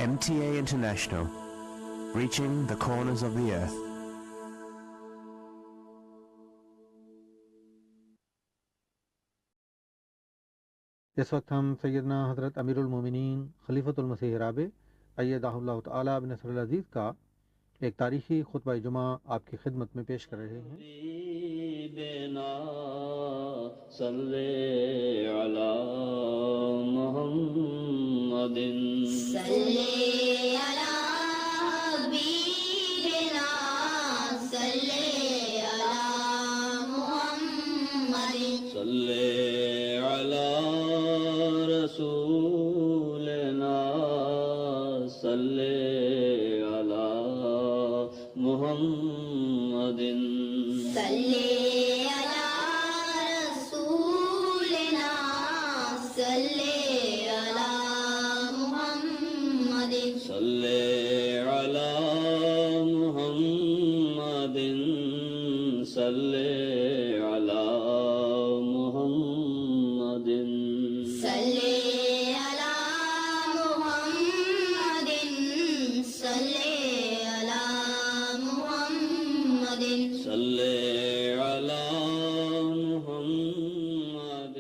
MTA International, reaching the corners of the earth. اس وقت ہم سیدنا حضرت امیر المومنین خلیفۃ المسیح رابع ایدہ اللہ تعالی بنصر العزیز کا ایک تاریخی خطبہ جمعہ آپ کی خدمت میں پیش کر رہے ہیں۔ صلی علی محمد صلی علی حبیبنا صلی علی محمد صلی علی رسولنا صلی علی محمد صلی علی رسولنا صلی علی محمد صلی علی محمد صلی علی محمد صلی علی محمد صلی علی محمد صلی علی محمد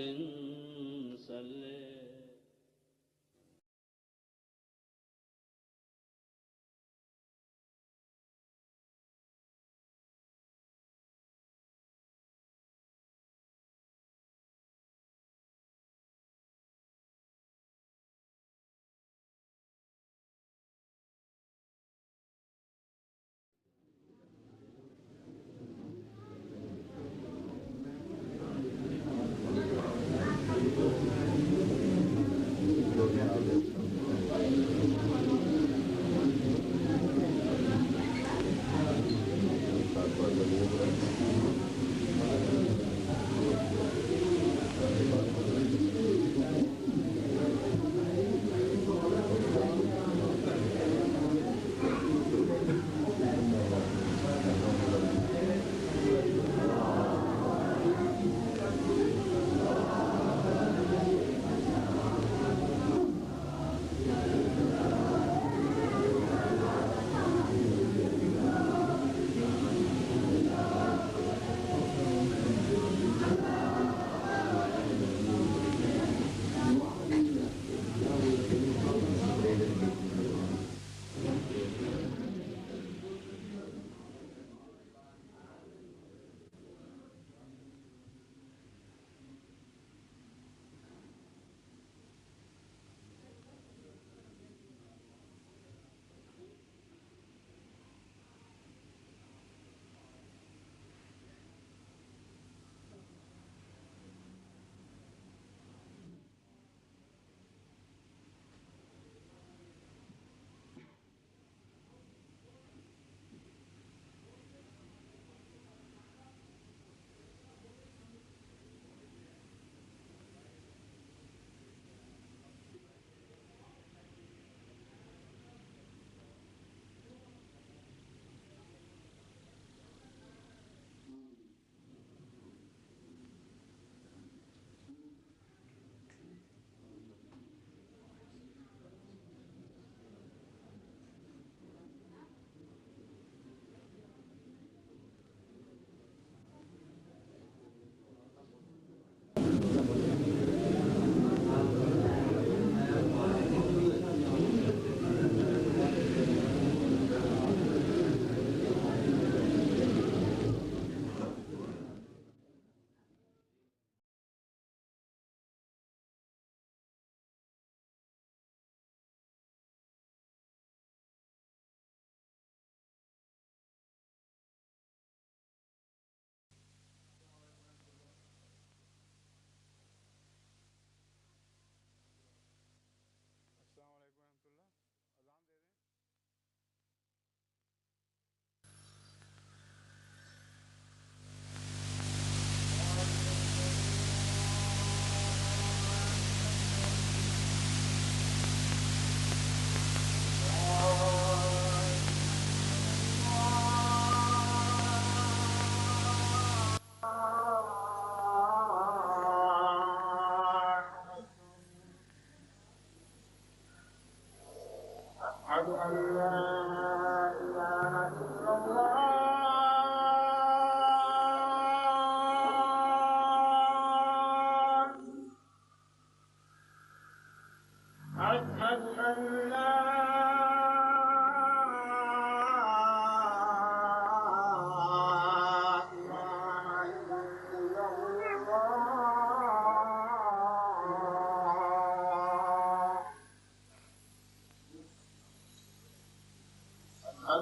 صلی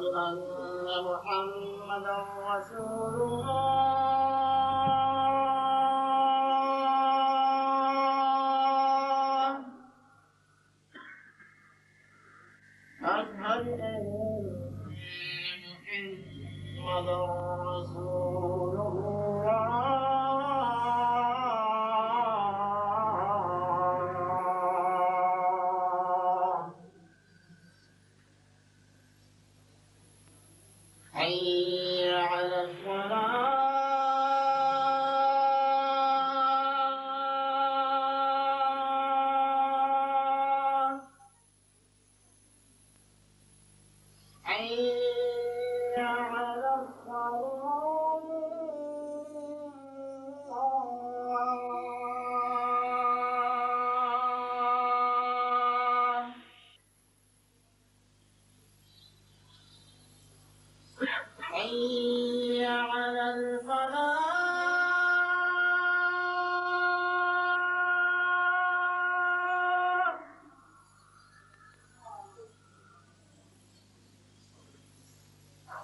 أن محمدا رسول الله أشهد أن محمدا رسول الله حي على الصلاة حي على الصلاة حي على الفلاح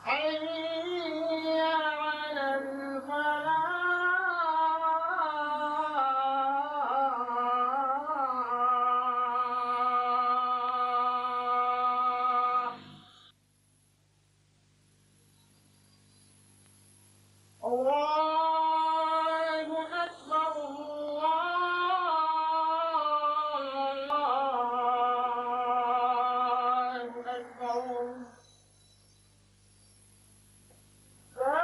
حي على الفلاح الله أكبر الله أكبر لا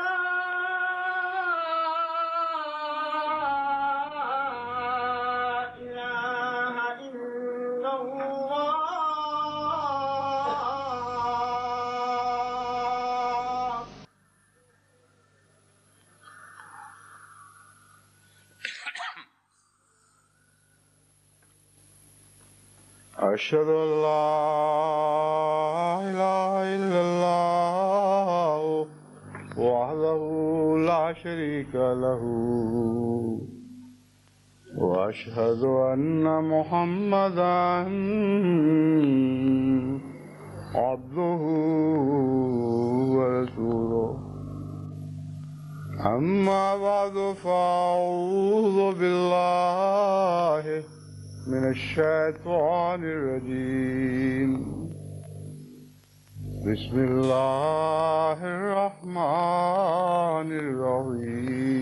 إله إلا الله أشهد أن لا إله إلا الله وحده لا شريك له وأشهد أن محمدا عبده ورسوله أما بعد فأعوذ بالله من الشيطان الرجيم بسم الله الرحمن الرحيم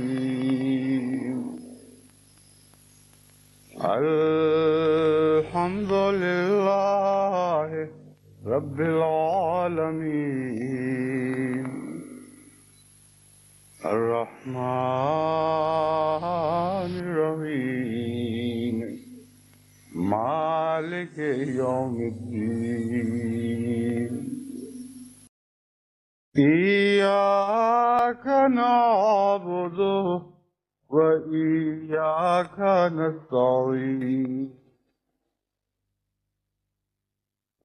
الحمد لله رب العالمين الرحمن الرحيم مالك يوم الدين إياك نعبد وإياك نستعين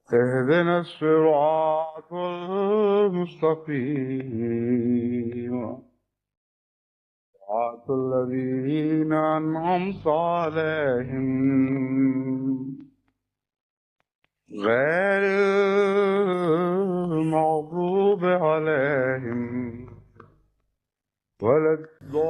اهدنا الصراط المستقيم صراط الذين أنعمت عليهم غير المغضوب عليهم ولا الضالين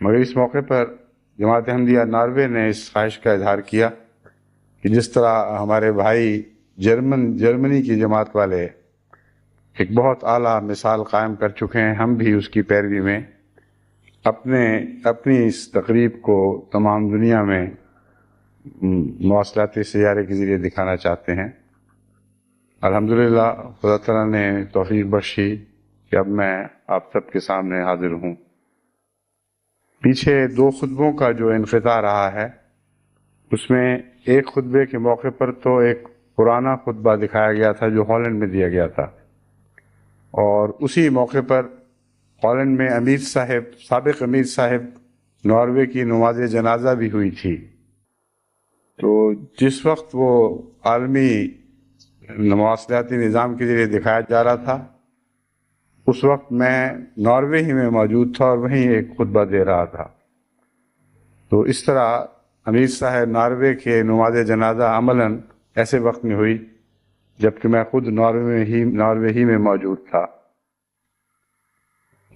مگر اس موقع پر جماعت احمدیہ ناروے نے اس خواہش کا اظہار کیا کہ جس طرح ہمارے بھائی جرمنی کی جماعت والے ایک بہت اعلیٰ مثال قائم کر چکے ہیں، ہم بھی اس کی پیروی میں اپنی اس تقریب کو تمام دنیا میں مواصلاتی سیارے کے ذریعے دکھانا چاہتے ہیں۔ الحمدللہ خدا تعالیٰ نے توفیق بخشی کہ اب میں آپ سب کے سامنے حاضر ہوں۔ پیچھے 2 خطبوں کا جو انقطاع رہا ہے، اس میں ایک خطبے کے موقع پر تو ایک پرانا خطبہ دکھایا گیا تھا جو ہالینڈ میں دیا گیا تھا، اور اسی موقع پر ہالینڈ میں سابق امیر صاحب ناروے کی نماز جنازہ بھی ہوئی تھی۔ تو جس وقت وہ عالمی مواصلاتی نظام کے ذریعے دکھایا جا رہا تھا، اس وقت میں ناروے ہی میں موجود تھا اور وہیں ایک خطبہ دے رہا تھا۔ تو اس طرح امیر صاحب ناروے کے نماز جنازہ عملاً ایسے وقت میں ہوئی جبکہ میں خود ناروے ہی میں موجود تھا۔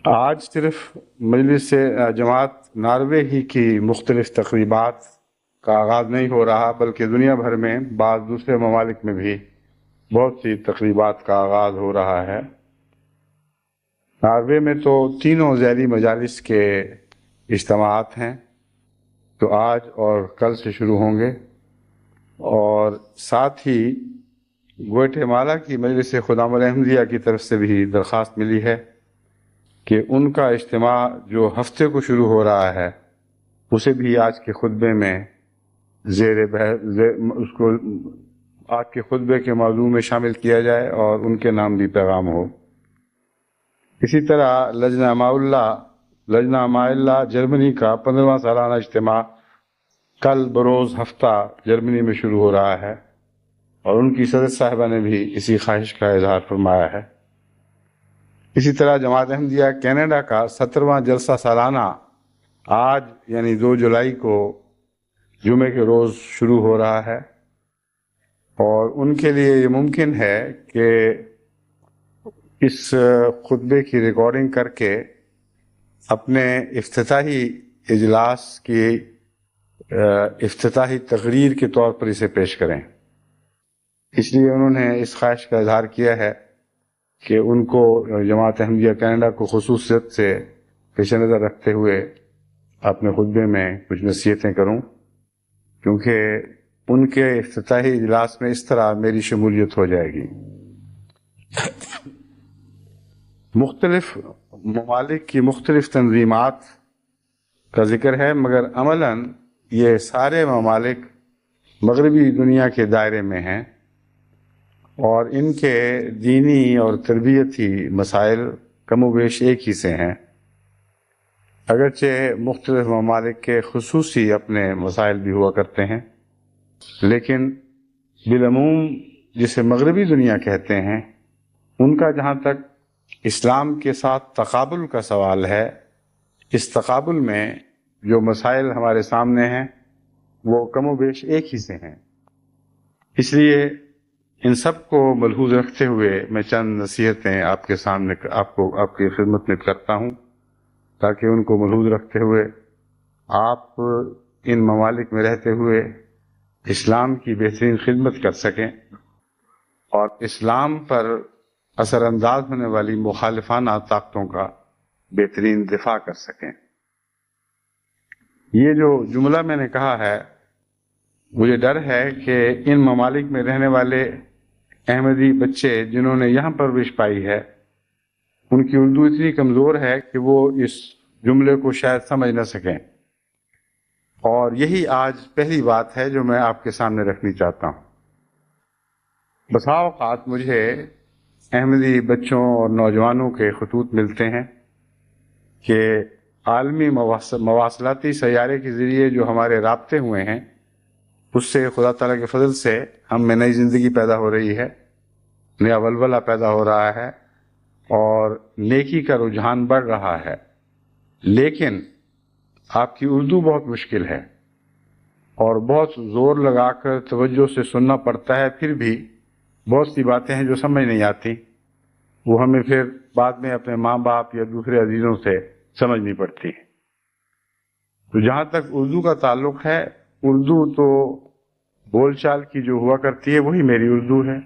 آج صرف مجلس جماعت ناروے ہی کی مختلف تقریبات کا آغاز نہیں ہو رہا، بلکہ دنیا بھر میں بعض دوسرے ممالک میں بھی بہت سی تقریبات کا آغاز ہو رہا ہے۔ ناروے میں تو 3 ذیلی مجالس کے اجتماعات ہیں جو آج اور کل سے شروع ہوں گے، اور ساتھ ہی گوئٹے مالا کی مجلس خدام الاحمدیہ کی طرف سے بھی درخواست ملی ہے کہ ان کا اجتماع جو ہفتے کو شروع ہو رہا ہے اسے بھی آج کے خطبے میں اس کو آج کے خطبے کے موضوع میں شامل کیا جائے اور ان کے نام بھی پیغام ہو۔ اسی طرح لجنہ ماء اللہ جرمنی کا 15واں سالانہ اجتماع کل بروز ہفتہ جرمنی میں شروع ہو رہا ہے، اور ان کی صدر صاحبہ نے بھی اسی خواہش کا اظہار فرمایا ہے۔ اسی طرح جماعت احمدیہ کینیڈا کا 17واں جلسہ سالانہ آج یعنی 2 جولائی کو جمعے کے روز شروع ہو رہا ہے، اور ان کے لیے یہ ممکن ہے کہ اس خطبے کی ریکارڈنگ کر کے اپنے افتتاحی اجلاس کی افتتاحی تقریر کے طور پر اسے پیش کریں۔ اس لیے انہوں نے اس خواہش کا اظہار کیا ہے کہ ان کو جماعت احمدیہ کینیڈا کو خصوصیت سے پیش نظر رکھتے ہوئے اپنے خطبے میں کچھ نصیحتیں کروں، کیونکہ ان کے افتتاحی اجلاس میں اس طرح میری شمولیت ہو جائے گی۔ مختلف ممالک کی مختلف تنظیمات کا ذکر ہے، مگر عملاً یہ سارے ممالک مغربی دنیا کے دائرے میں ہیں، اور ان کے دینی اور تربیتی مسائل کم و بیش ایک ہی سے ہیں، اگرچہ مختلف ممالک کے خصوصی اپنے مسائل بھی ہوا کرتے ہیں، لیکن بالعموم جسے مغربی دنیا کہتے ہیں ان کا جہاں تک اسلام کے ساتھ تقابل کا سوال ہے، اس تقابل میں جو مسائل ہمارے سامنے ہیں وہ کم و بیش ایک ہی سے ہیں۔ اس لیے ان سب کو ملحوظ رکھتے ہوئے میں چند نصیحتیں آپ کے سامنے آپ کی خدمت میں کرتا ہوں، تاکہ ان کو ملحوظ رکھتے ہوئے آپ ان ممالک میں رہتے ہوئے اسلام کی بہترین خدمت کر سکیں اور اسلام پر اثر انداز ہونے والی مخالفانہ طاقتوں کا بہترین دفاع کر سکیں۔ یہ جو جملہ میں نے کہا ہے، مجھے ڈر ہے کہ ان ممالک میں رہنے والے احمدی بچے جنہوں نے یہاں پرورش پائی ہے، ان کی اردو اتنی کمزور ہے کہ وہ اس جملے کو شاید سمجھ نہ سکیں، اور یہی آج پہلی بات ہے جو میں آپ کے سامنے رکھنی چاہتا ہوں۔ بسا اوقات مجھے احمدی بچوں اور نوجوانوں کے خطوط ملتے ہیں کہ عالمی مواصلاتی سیارے کے ذریعے جو ہمارے رابطے ہوئے ہیں اس سے خدا تعالیٰ کے فضل سے ہم میں نئی زندگی پیدا ہو رہی ہے، نیا ولولہ پیدا ہو رہا ہے اور نیکی کا رجحان بڑھ رہا ہے، لیکن آپ کی اردو بہت مشکل ہے اور بہت زور لگا کر توجہ سے سننا پڑتا ہے، پھر بھی بہت سی باتیں ہیں جو سمجھ نہیں آتی، وہ ہمیں پھر بعد میں اپنے ماں باپ یا دوسرے عزیزوں سے سمجھنی پڑتی ہے۔ تو جہاں تک اردو کا تعلق ہے، اردو تو بول چال کی جو ہوا کرتی ہے وہی میری اردو ہے،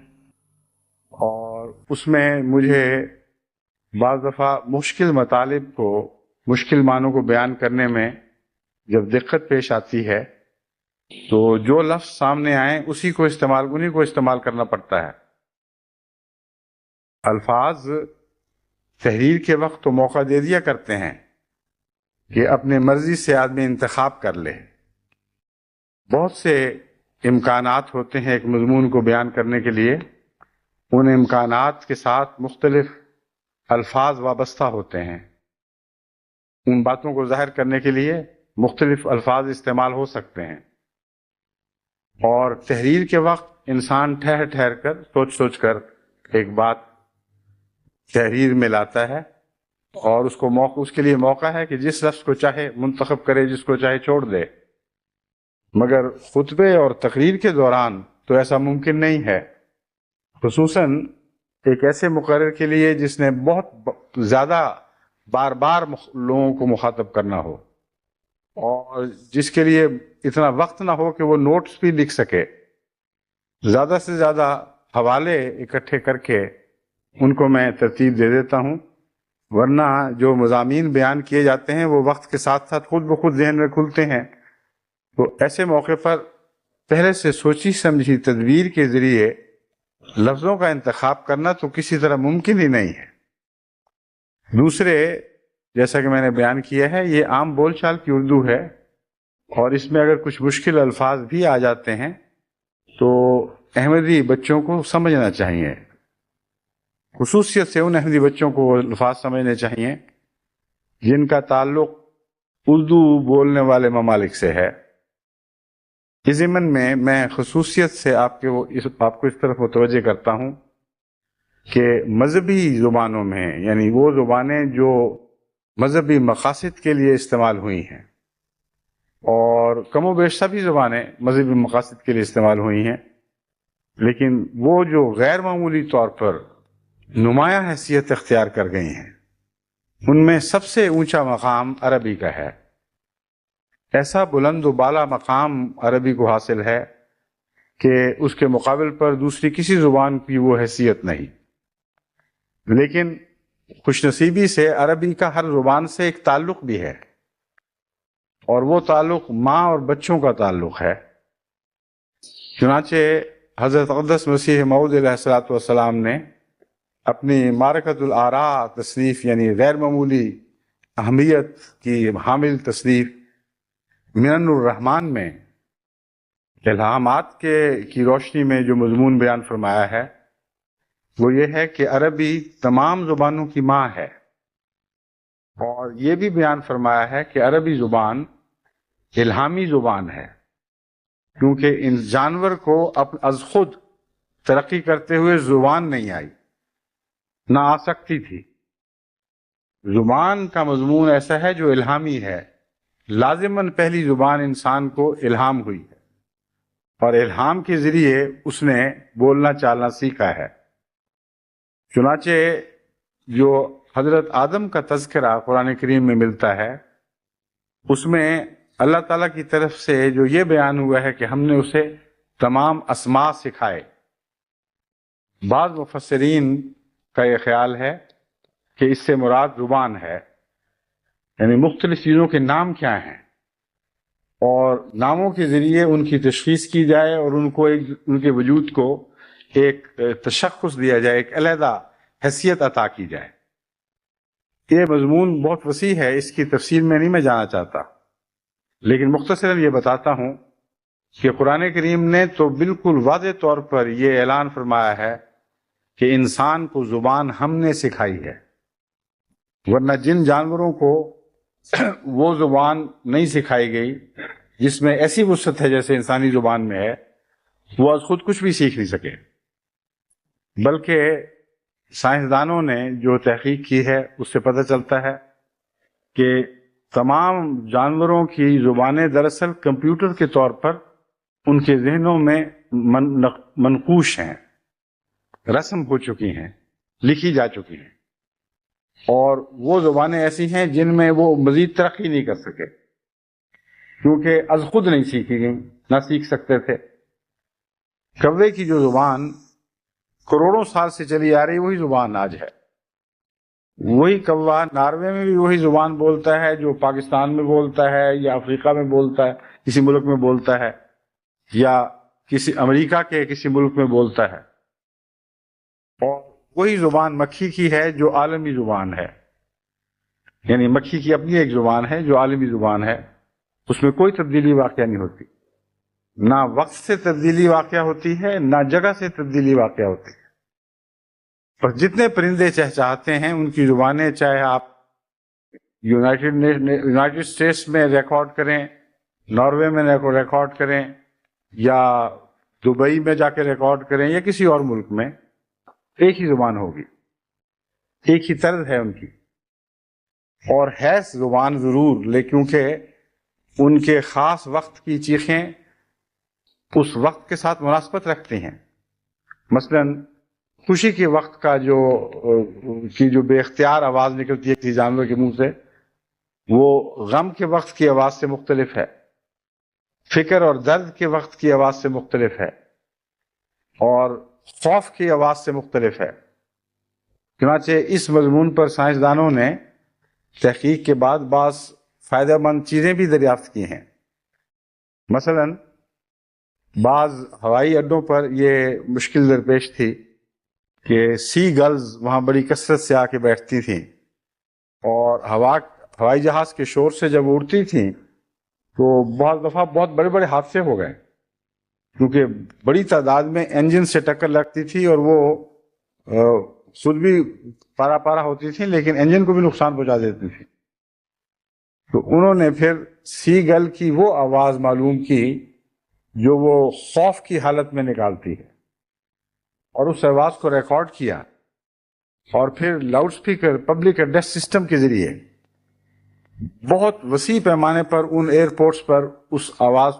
اور اس میں مجھے بعض دفعہ مشکل مطالب کو، مشکل معنوں کو بیان کرنے میں جب دقت پیش آتی ہے تو جو لفظ سامنے آئیں انہیں کو استعمال کرنا پڑتا ہے۔ الفاظ تحریر کے وقت تو موقع دے دیا کرتے ہیں کہ اپنے مرضی سے آدمی انتخاب کر لے، بہت سے امکانات ہوتے ہیں ایک مضمون کو بیان کرنے کے لیے، ان امکانات کے ساتھ مختلف الفاظ وابستہ ہوتے ہیں، ان باتوں کو ظاہر کرنے کے لیے مختلف الفاظ استعمال ہو سکتے ہیں، اور تحریر کے وقت انسان ٹھہر ٹھہر کر سوچ کر ایک بات تحریر میں لاتا ہے، اور اس کے لیے موقع ہے کہ جس لفظ کو چاہے منتخب کرے، جس کو چاہے چھوڑ دے، مگر خطبے اور تقریر کے دوران تو ایسا ممکن نہیں ہے، خصوصاً ایک ایسے مقرر کے لیے جس نے بہت زیادہ بار بار لوگوں کو مخاطب کرنا ہو، اور جس کے لیے اتنا وقت نہ ہو کہ وہ نوٹس بھی لکھ سکے، زیادہ سے زیادہ حوالے اکٹھے کر کے ان کو میں ترتیب دے دیتا ہوں، ورنہ جو مضامین بیان کیے جاتے ہیں وہ وقت کے ساتھ ساتھ خود بخود ذہن میں کھلتے ہیں، تو ایسے موقع پر پہلے سے سوچی سمجھی تدبیر کے ذریعے لفظوں کا انتخاب کرنا تو کسی طرح ممکن ہی نہیں ہے۔ دوسرے، جیسا کہ میں نے بیان کیا ہے، یہ عام بول چال کی اردو ہے، اور اس میں اگر کچھ مشکل الفاظ بھی آ جاتے ہیں تو احمدی بچوں کو سمجھنا چاہیے، خصوصیت سے ان احمدی بچوں کو الفاظ سمجھنے چاہیے جن کا تعلق اردو بولنے والے ممالک سے ہے۔ اس ضمن میں میں خصوصیت سے آپ کو اس طرف متوجہ کرتا ہوں کہ مذہبی زبانوں میں، یعنی وہ زبانیں جو مذہبی مقاصد کے لیے استعمال ہوئی ہیں، اور کم و بیش سبھی زبانیں مذہبی مقاصد کے لیے استعمال ہوئی ہیں، لیکن وہ جو غیر معمولی طور پر نمایاں حیثیت اختیار کر گئی ہیں، ان میں سب سے اونچا مقام عربی کا ہے۔ ایسا بلند و بالا مقام عربی کو حاصل ہے کہ اس کے مقابل پر دوسری کسی زبان کی وہ حیثیت نہیں، لیکن خوش نصیبی سے عربی کا ہر زبان سے ایک تعلق بھی ہے، اور وہ تعلق ماں اور بچوں کا تعلق ہے۔ چنانچہ حضرت اقدس مسیح موعود علیہ السلام نے اپنی معرکۃ الآراء تصنیف، یعنی غیر معمولی اہمیت کی حامل تصنیف منن الرحمن میں الہامات کی روشنی میں جو مضمون بیان فرمایا ہے وہ یہ ہے کہ عربی تمام زبانوں کی ماں ہے، اور یہ بھی بیان فرمایا ہے کہ عربی زبان الہامی زبان ہے، کیونکہ ان جانور کو از خود ترقی کرتے ہوئے زبان نہیں آئی، نہ آ سکتی تھی۔ زبان کا مضمون ایسا ہے جو الہامی ہے، لازماً پہلی زبان انسان کو الہام ہوئی ہے، اور الہام کے ذریعے اس نے بولنا چالنا سیکھا ہے۔ چنانچہ جو حضرت آدم کا تذکرہ قرآن کریم میں ملتا ہے، اس میں اللہ تعالیٰ کی طرف سے جو یہ بیان ہوا ہے کہ ہم نے اسے تمام اسماء سکھائے۔ بعض مفسرین کا یہ خیال ہے کہ اس سے مراد زبان ہے، یعنی مختلف چیزوں کے نام کیا ہیں، اور ناموں کے ذریعے ان کی تشخیص کی جائے اور ان کے وجود کو ایک تشخص دیا جائے، ایک علیحدہ حیثیت عطا کی جائے۔ یہ مضمون بہت وسیع ہے، اس کی تفصیل میں نہیں جانا چاہتا، لیکن مختصراً یہ بتاتا ہوں کہ قرآن کریم نے تو بالکل واضح طور پر یہ اعلان فرمایا ہے کہ انسان کو زبان ہم نے سکھائی ہے، ورنہ جن جانوروں کو وہ زبان نہیں سکھائی گئی جس میں ایسی وسعت ہے جیسے انسانی زبان میں ہے، وہ از خود کچھ بھی سیکھ نہیں سکے، بلکہ سائنسدانوں نے جو تحقیق کی ہے اس سے پتہ چلتا ہے کہ تمام جانوروں کی زبانیں دراصل کمپیوٹر کے طور پر ان کے ذہنوں میں منقوش ہیں، رسم ہو چکی ہیں، لکھی جا چکی ہیں، اور وہ زبانیں ایسی ہیں جن میں وہ مزید ترقی نہیں کر سکے۔ کیونکہ از خود نہیں سیکھی گئی، نہ سیکھ سکتے تھے۔ کوے کی جو زبان کروڑوں سال سے چلی آ رہی، وہی زبان آج ہے۔ وہی کوا ناروے میں بھی وہی زبان بولتا ہے جو پاکستان میں بولتا ہے، یا افریقہ میں بولتا ہے، کسی ملک میں بولتا ہے، یا کسی امریکہ کے کسی ملک میں بولتا ہے۔ اور وہی زبان مکھی کی ہے جو عالمی زبان ہے، یعنی مکھی کی اپنی ایک زبان ہے جو عالمی زبان ہے، اس میں کوئی تبدیلی واقع نہیں ہوتی، نہ وقت سے تبدیلی واقع ہوتی ہے، نہ جگہ سے تبدیلی واقع ہوتی ہے۔ اور جتنے پرندے چہچہاتے ہیں ان کی زبانیں، چاہے آپ یونائٹڈ اسٹیٹس میں ریکارڈ کریں، ناروے میں ریکارڈ کریں، یا دبئی میں جا کے ریکارڈ کریں، یا کسی اور ملک میں، ایک ہی زبان ہوگی، ایک ہی طرز ہے ان کی۔ اور ہے زبان ضرور، لیکن کیونکہ ان کے خاص وقت کی چیخیں اس وقت کے ساتھ مناسبت رکھتی ہیں۔ مثلا خوشی کے وقت کا جو بے اختیار آواز نکلتی ہے کسی جانور کے منہ سے، وہ غم کے وقت کی آواز سے مختلف ہے، فکر اور درد کے وقت کی آواز سے مختلف ہے، اور خوف کی آواز سے مختلف ہے۔ چنانچہ اس مضمون پر سائنسدانوں نے تحقیق کے بعد بعض فائدہ مند چیزیں بھی دریافت کی ہیں۔ مثلا بعض ہوائی اڈوں پر یہ مشکل درپیش تھی کہ سی گلز وہاں بڑی کثرت سے آ کے بیٹھتی تھیں، اور ہوائی جہاز کے شور سے جب اڑتی تھیں تو بعض دفعہ بہت بڑے بڑے حادثے ہو گئے، کیونکہ بڑی تعداد میں انجن سے ٹکر لگتی تھی، اور وہ خود بھی پارا پارا ہوتی تھی لیکن انجن کو بھی نقصان پہنچا دیتی تھی۔ تو انہوں نے پھر سی گل کی وہ آواز معلوم کی جو وہ خوف کی حالت میں نکالتی ہے، اور اس آواز کو ریکارڈ کیا، اور پھر loud speaker public address system کے ذریعے بہت وسیع پیمانے پر ان ایئرپورٹس پر اس آواز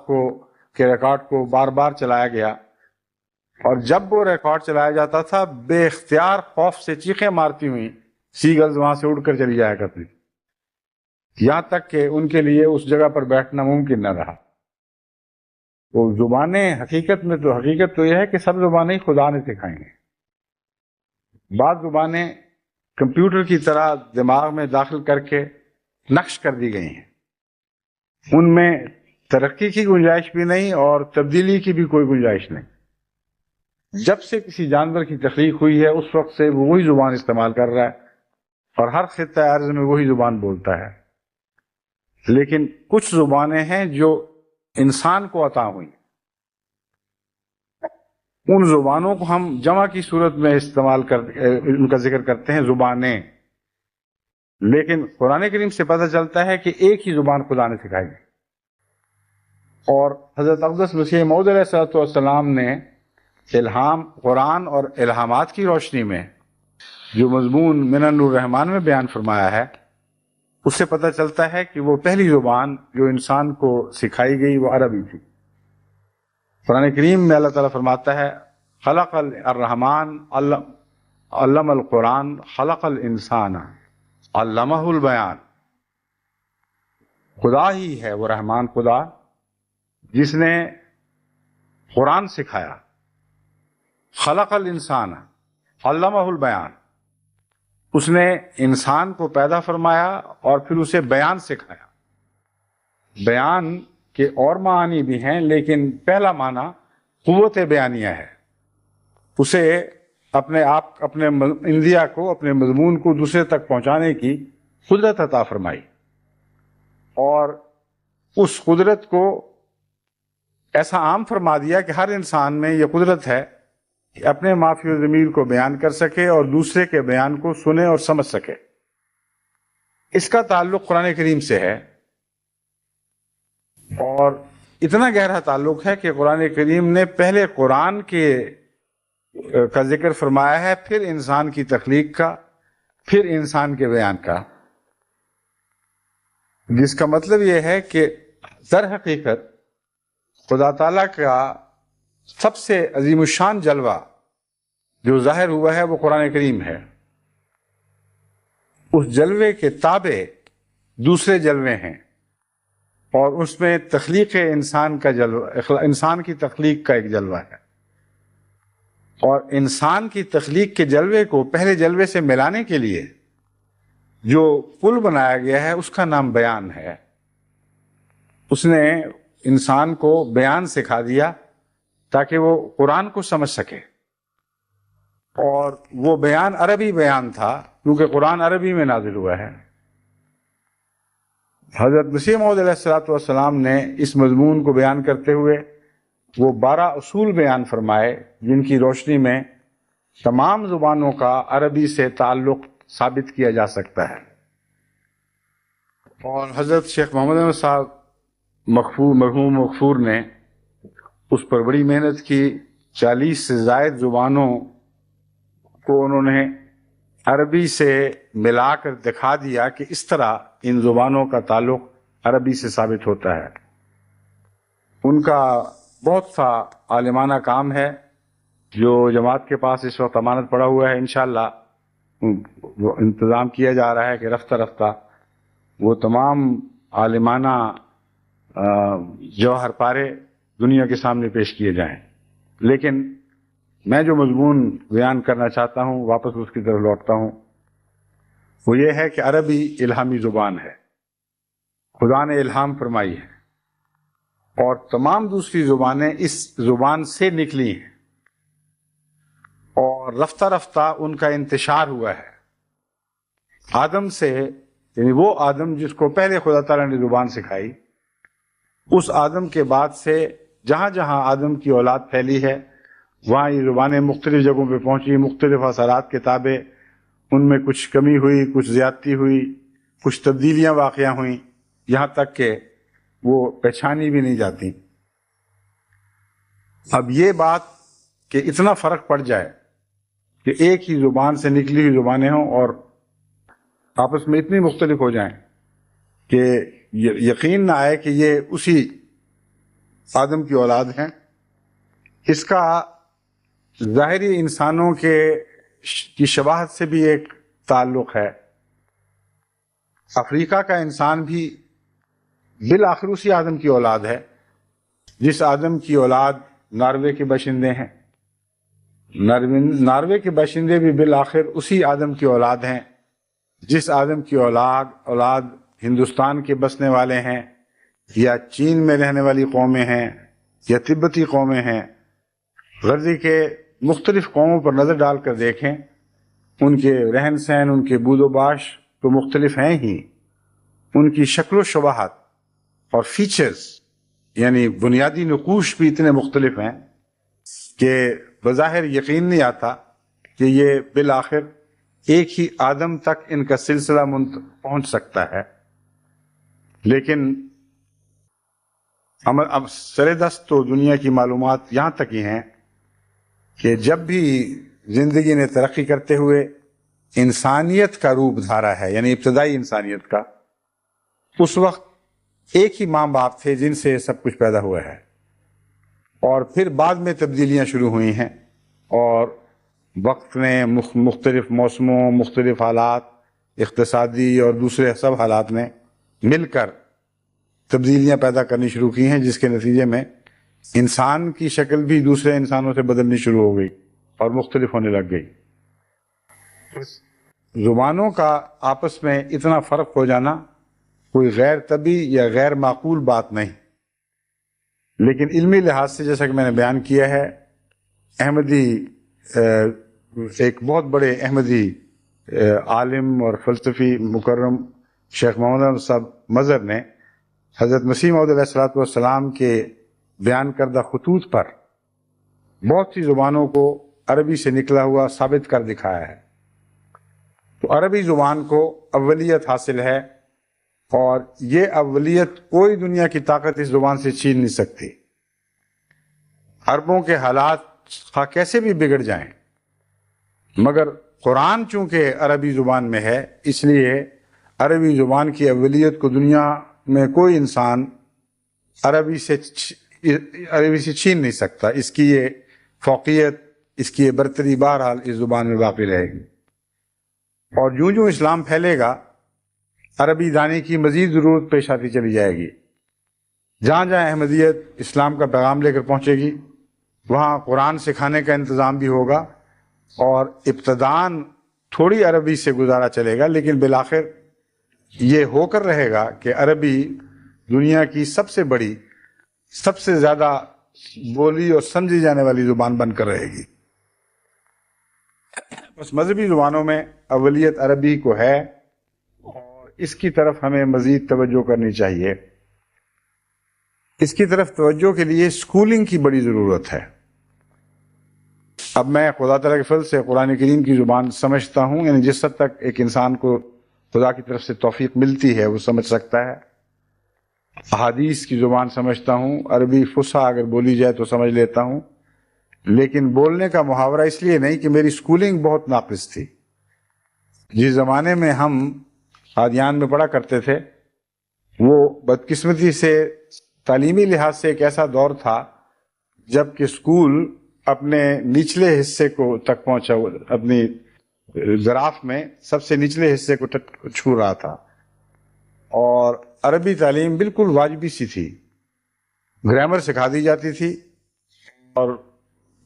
کے ریکارڈ کو بار بار چلایا گیا، اور جب وہ ریکارڈ چلایا جاتا تھا بے اختیار خوف سے چیخیں مارتی ہوئی سی گلز وہاں سے اڑ کر چلی جایا کرتی تھی، یہاں تک کہ ان کے لیے اس جگہ پر بیٹھنا ممکن نہ رہا۔ تو زبانیں حقیقت تو یہ ہے کہ سب زبانیں خدا نے سکھائی ہیں۔ بعض زبانیں کمپیوٹر کی طرح دماغ میں داخل کر کے نقش کر دی گئی ہیں، ان میں ترقی کی گنجائش بھی نہیں اور تبدیلی کی بھی کوئی گنجائش نہیں۔ جب سے کسی جانور کی تخلیق ہوئی ہے اس وقت سے وہ وہی زبان استعمال کر رہا ہے، اور ہر خطہ ارض میں وہی زبان بولتا ہے۔ لیکن کچھ زبانیں ہیں جو انسان کو عطا ہوئی، ان زبانوں کو ہم جمع کی صورت میں ان کا ذکر کرتے ہیں زبانیں، لیکن قرآن کریم سے پتہ چلتا ہے کہ ایک ہی زبان خدا نے سکھائی۔ اور حضرت اقدس مسیح موعود علیہ السلام نے قرآن اور الہامات کی روشنی میں جو مضمون منن الرحمان میں بیان فرمایا ہے، اس سے پتہ چلتا ہے کہ وہ پہلی زبان جو انسان کو سکھائی گئی وہ عربی تھی۔ قرآن کریم میں اللہ تعالیٰ فرماتا ہے خلق الرحمن علم القرآن خلق الانسان علمہ البیان۔ خدا ہی ہے وہ رحمان خدا جس نے قرآن سکھایا، خلق الانسان علمہ البیان، اس نے انسان کو پیدا فرمایا اور پھر اسے بیان سکھایا۔ بیان کے اور معنی بھی ہیں، لیکن پہلا معنی قوت بیانیہ ہے، اسے اپنے اندیا کو، اپنے مضمون کو دوسرے تک پہنچانے کی قدرت عطا فرمائی، اور اس قدرت کو ایسا عام فرما دیا کہ ہر انسان میں یہ قدرت ہے کہ اپنے ما فی الضمیر کو بیان کر سکے اور دوسرے کے بیان کو سنے اور سمجھ سکے۔ اس کا تعلق قرآن کریم سے ہے، اور اتنا گہرا تعلق ہے کہ قرآن کریم نے پہلے قرآن کا ذکر فرمایا ہے، پھر انسان کی تخلیق کا، پھر انسان کے بیان کا، جس کا مطلب یہ ہے کہ در حقیقت خدا تعالیٰ کا سب سے عظیم الشان جلوہ جو ظاہر ہوا ہے وہ قرآن کریم ہے۔ اس جلوے کے تابع دوسرے جلوے ہیں، اور اس میں تخلیق انسان کا جلوہ، انسان کی تخلیق کا ایک جلوہ ہے، اور انسان کی تخلیق کے جلوے کو پہلے جلوے سے ملانے کے لیے جو پل بنایا گیا ہے اس کا نام بیان ہے۔ اس نے انسان کو بیان سکھا دیا تاکہ وہ قرآن کو سمجھ سکے، اور وہ بیان عربی بیان تھا کیونکہ قرآن عربی میں نازل ہوا ہے۔ حضرت مسیح موعود علیہ الصلوۃ والسلام نے اس مضمون کو بیان کرتے ہوئے وہ 12 اصول بیان فرمائے جن کی روشنی میں تمام زبانوں کا عربی سے تعلق ثابت کیا جا سکتا ہے۔ اور حضرت شیخ محمد احمد صاحب مرحوم مغفور نے اس پر بڑی محنت کی، 40 سے زائد زبانوں کو انہوں نے عربی سے ملا کر دکھا دیا کہ اس طرح ان زبانوں کا تعلق عربی سے ثابت ہوتا ہے۔ ان کا بہت سا عالمانہ کام ہے جو جماعت کے پاس اس وقت امانت پڑا ہوا ہے، انشاءاللہ وہ انتظام کیا جا رہا ہے کہ رفتہ رفتہ وہ تمام عالمانہ جوہر پارے دنیا کے سامنے پیش کیے جائیں۔ لیکن میں جو مضمون بیان کرنا چاہتا ہوں، واپس اس کی طرف لوٹتا ہوں، وہ یہ ہے کہ عربی الہامی زبان ہے، خدا نے الہام فرمائی ہے، اور تمام دوسری زبانیں اس زبان سے نکلی ہیں، اور رفتہ رفتہ ان کا انتشار ہوا ہے۔ آدم سے، یعنی وہ آدم جس کو پہلے خدا تعالیٰ نے زبان سکھائی، اس آدم کے بعد سے جہاں جہاں آدم کی اولاد پھیلی ہے وہاں یہ زبانیں مختلف جگہوں پہ پہنچی، مختلف اثرات کے تابع ان میں کچھ کمی ہوئی، کچھ زیادتی ہوئی، کچھ تبدیلیاں واقع ہوئیں، یہاں تک کہ وہ پہچانی بھی نہیں جاتی۔ اب یہ بات کہ اتنا فرق پڑ جائے کہ ایک ہی زبان سے نکلی ہوئی زبانیں ہوں اور آپس میں اتنی مختلف ہو جائیں کہ یقین نہ آئے کہ یہ اسی آدم کی اولاد ہیں، اس کا ظاہری انسانوں کی شباہت سے بھی ایک تعلق ہے۔ افریقہ کا انسان بھی بالآخر اسی آدم کی اولاد ہے جس آدم کی اولاد ناروے کے باشندے ہیں۔ ناروے کے باشندے بھی بالآخر اسی آدم کی اولاد ہیں جس آدم کی اولاد ہندوستان کے بسنے والے ہیں، یا چین میں رہنے والی قومیں ہیں، یا تبتی قومیں ہیں۔ غرضی کے مختلف قوموں پر نظر ڈال کر دیکھیں، ان کے رہن سہن، ان کے بود و باش تو مختلف ہیں ہی، ان کی شکل و شباہت اور فیچرز یعنی بنیادی نقوش بھی اتنے مختلف ہیں کہ بظاہر یقین نہیں آتا کہ یہ بالآخر ایک ہی آدم تک ان کا سلسلہ پہنچ سکتا ہے۔ لیکن اب سر دست تو دنیا کی معلومات یہاں تک ہی ہیں کہ جب بھی زندگی نے ترقی کرتے ہوئے انسانیت کا روپ دھارا ہے، یعنی ابتدائی انسانیت کا، اس وقت ایک ہی ماں باپ تھے جن سے سب کچھ پیدا ہوا ہے، اور پھر بعد میں تبدیلیاں شروع ہوئی ہیں، اور وقت نے مختلف موسموں، مختلف حالات، اقتصادی اور دوسرے سب حالات نے مل کر تبدیلیاں پیدا کرنی شروع کی ہیں، جس کے نتیجے میں انسان کی شکل بھی دوسرے انسانوں سے بدلنی شروع ہو گئی اور مختلف ہونے لگ گئی۔ زبانوں کا آپس میں اتنا فرق ہو جانا کوئی غیر طبی یا غیر معقول بات نہیں، لیکن علمی لحاظ سے جیسا کہ میں نے بیان کیا ہے، احمدی ایک بہت بڑے احمدی عالم اور فلسفی مکرم شیخ محمد احمد صاحب مظہر نے حضرت مسیح موعود علیہ الصلوۃ والسلام کے بیان کردہ خطوط پر بہت سی زبانوں کو عربی سے نکلا ہوا ثابت کر دکھایا ہے۔ تو عربی زبان کو اولیت حاصل ہے، اور یہ اولیت کوئی دنیا کی طاقت اس زبان سے چھین نہیں سکتی۔ عربوں کے حالات خواہ کیسے بھی بگڑ جائیں، مگر قرآن چونکہ عربی زبان میں ہے، اس لیے عربی زبان کی اولیت کو دنیا میں کوئی انسان عربی سے چھین نہیں سکتا۔ اس کی یہ فوقیت، اس کی یہ برتری بہرحال اس زبان میں باقی رہے گی، اور جو اسلام پھیلے گا عربی دانے کی مزید ضرورت پیش آتی چلی جائے گی، جہاں جہاں احمدیت اسلام کا پیغام لے کر پہنچے گی وہاں قرآن سکھانے کا انتظام بھی ہوگا، اور ابتداً تھوڑی عربی سے گزارا چلے گا، لیکن بالآخر یہ ہو کر رہے گا کہ عربی دنیا کی سب سے بڑی، سب سے زیادہ بولی اور سمجھی جانے والی زبان بن کر رہے گی۔ بس مذہبی زبانوں میں اولیت عربی کو ہے، اور اس کی طرف ہمیں مزید توجہ کرنی چاہیے۔ اس کی طرف توجہ کے لیے اسکولنگ کی بڑی ضرورت ہے۔ اب میں خدا تعالیٰ کے فضل سے قرآن کریم کی زبان سمجھتا ہوں، یعنی جس حد تک ایک انسان کو خدا کی طرف سے توفیق ملتی ہے وہ سمجھ سکتا ہے۔ احادیث کی زبان سمجھتا ہوں، عربی فصحیٰ اگر بولی جائے تو سمجھ لیتا ہوں، لیکن بولنے کا محاورہ اس لیے نہیں کہ میری اسکولنگ بہت ناقص تھی۔ جس زمانے میں ہم قادیان میں پڑھا کرتے تھے وہ بدقسمتی سے تعلیمی لحاظ سے ایک ایسا دور تھا جب کہ اسکول اپنے نچلے حصے کو تک پہنچا، اپنی گراف میں سب سے نچلے حصے کو چھو رہا تھا، اور عربی تعلیم بالکل واجبی سی تھی۔ گرامر سکھا دی جاتی تھی اور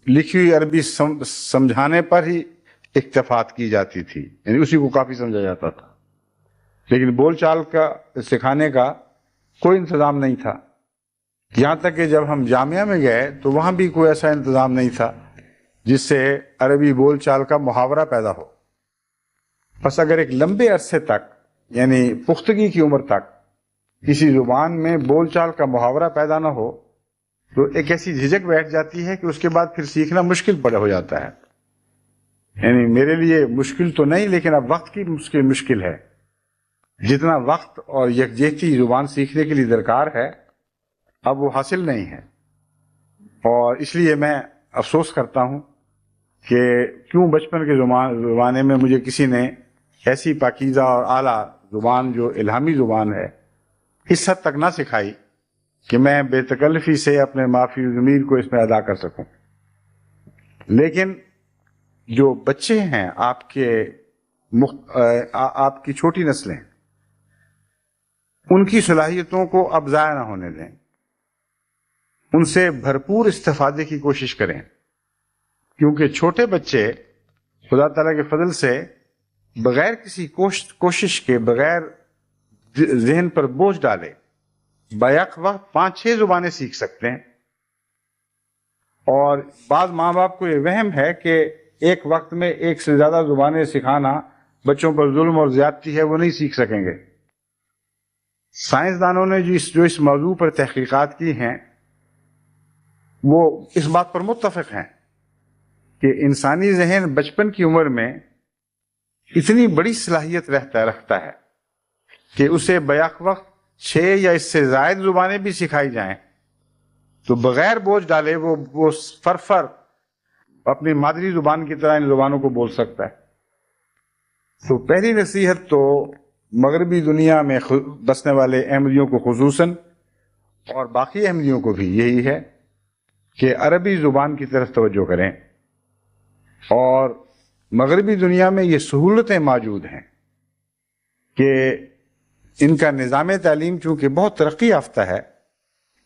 لکھی ہوئی عربی سمجھانے پر ہی اکتفات کی جاتی تھی، یعنی اسی کو کافی سمجھا جاتا تھا، لیکن بول چال کا سکھانے کا کوئی انتظام نہیں تھا۔ یہاں تک کہ جب ہم جامعہ میں گئے تو وہاں بھی کوئی ایسا انتظام نہیں تھا جس سے عربی بول چال کا محاورہ پیدا ہو۔ بس اگر ایک لمبے عرصے تک، یعنی پختگی کی عمر تک کسی زبان میں بول چال کا محاورہ پیدا نہ ہو تو ایک ایسی جھجک بیٹھ جاتی ہے کہ اس کے بعد پھر سیکھنا مشکل ہو جاتا ہے۔ یعنی میرے لیے مشکل تو نہیں، لیکن اب وقت کی مشکل ہے۔ جتنا وقت اور یکجہتی زبان سیکھنے کے لیے درکار ہے اب وہ حاصل نہیں ہے، اور اس لیے میں افسوس کرتا ہوں کہ کیوں بچپن کے زمانے میں مجھے کسی نے ایسی پاکیزہ اور اعلیٰ زبان جو الہامی زبان ہے اس حد تک نہ سکھائی کہ میں بے تکلفی سے اپنے معافی ضمیر کو اس میں ادا کر سکوں۔ لیکن جو بچے ہیں آپ کی چھوٹی نسلیں، ان کی صلاحیتوں کو اب ضائع نہ ہونے دیں، ان سے بھرپور استفادے کی کوشش کریں، کیونکہ چھوٹے بچے خدا تعالیٰ کے فضل سے بغیر کسی کوشش کے، بغیر ذہن پر بوجھ ڈالے بیک وقت 5-6 زبانیں سیکھ سکتے ہیں۔ اور بعض ماں باپ کو یہ وہم ہے کہ ایک وقت میں ایک سے زیادہ زبانیں سکھانا بچوں پر ظلم اور زیادتی ہے، وہ نہیں سیکھ سکیں گے۔ سائنسدانوں نے جو اس موضوع پر تحقیقات کی ہیں وہ اس بات پر متفق ہیں کہ انسانی ذہن بچپن کی عمر میں اتنی بڑی صلاحیت رکھتا ہے کہ اسے بیک وقت 6 یا اس سے زائد زبانیں بھی سکھائی جائیں تو بغیر بوجھ ڈالے وہ فرفر اپنی مادری زبان کی طرح ان زبانوں کو بول سکتا ہے۔ تو پہلی نصیحت تو مغربی دنیا میں بسنے والے احمدیوں کو خصوصاً اور باقی احمدیوں کو بھی یہی ہے کہ عربی زبان کی طرف توجہ کریں، اور مغربی دنیا میں یہ سہولتیں موجود ہیں کہ ان کا نظام تعلیم چونکہ بہت ترقی یافتہ ہے،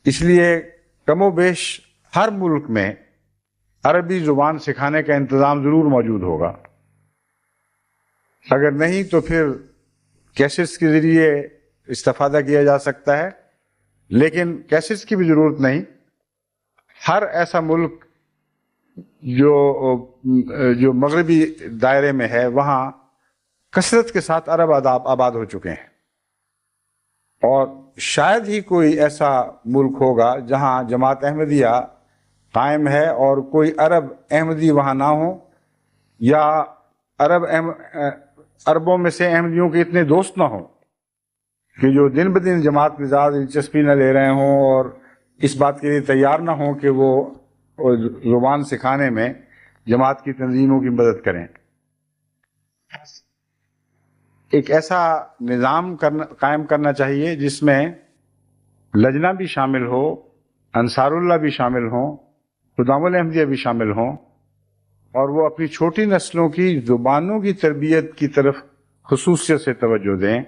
اس لیے کم و بیش ہر ملک میں عربی زبان سکھانے کا انتظام ضرور موجود ہوگا۔ اگر نہیں تو پھر کیسٹس کے ذریعے استفادہ کیا جا سکتا ہے، لیکن کیسٹس کی بھی ضرورت نہیں۔ ہر ایسا ملک جو مغربی دائرے میں ہے وہاں کثرت کے ساتھ عرب آباد ہو چکے ہیں، اور شاید ہی کوئی ایسا ملک ہوگا جہاں جماعت احمدیہ قائم ہے اور کوئی عرب احمدی وہاں نہ ہو، یا عربوں میں سے احمدیوں کے اتنے دوست نہ ہوں کہ جو دن بدن جماعت میں زیادہ دلچسپی نہ لے رہے ہوں اور اس بات کے لیے تیار نہ ہوں کہ وہ زبان سکھانے میں جماعت کی تنظیموں کی مدد کریں۔ ایک ایسا نظام قائم کرنا چاہیے جس میں لجنہ بھی شامل ہو، انصار اللہ بھی شامل ہوں، خدام الاحمدیہ بھی شامل ہوں، اور وہ اپنی چھوٹی نسلوں کی زبانوں کی تربیت کی طرف خصوصیت سے توجہ دیں،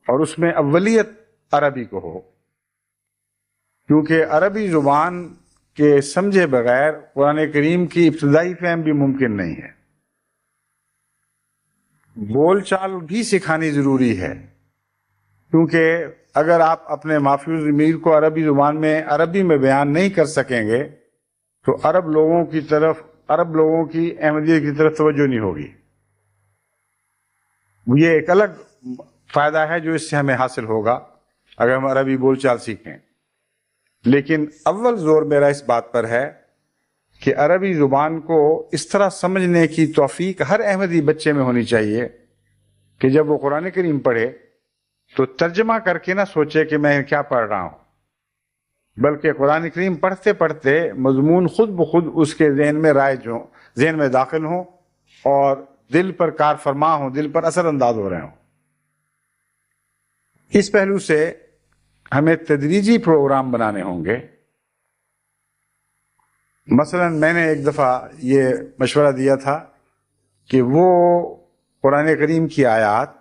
اور اس میں اولیت عربی کو ہو۔ کیونکہ عربی زبان کے سمجھے بغیر قرآن کریم کی ابتدائی فہم بھی ممکن نہیں ہے. بول چال بھی سکھانی ضروری ہے، کیونکہ اگر آپ اپنے محفوظ ضمیر کو عربی زبان میں عربی میں بیان نہیں کر سکیں گے تو عرب لوگوں کی احمدیت کی طرف توجہ نہیں ہوگی. یہ ایک الگ فائدہ ہے جو اس سے ہمیں حاصل ہوگا اگر ہم عربی بول چال سیکھیں. لیکن اول زور میرا اس بات پر ہے کہ عربی زبان کو اس طرح سمجھنے کی توفیق ہر احمدی بچے میں ہونی چاہیے کہ جب وہ قرآن کریم پڑھے تو ترجمہ کر کے نہ سوچے کہ میں کیا پڑھ رہا ہوں، بلکہ قرآن کریم پڑھتے پڑھتے مضمون خود بخود اس کے ذہن میں رائج ہوں، ذہن میں داخل ہوں اور دل پر کار فرما ہوں، دل پر اثر انداز ہو رہے ہوں. اس پہلو سے ہمیں تدریجی پروگرام بنانے ہوں گے. مثلا میں نے ایک دفعہ یہ مشورہ دیا تھا کہ وہ قرآن کریم کی آیات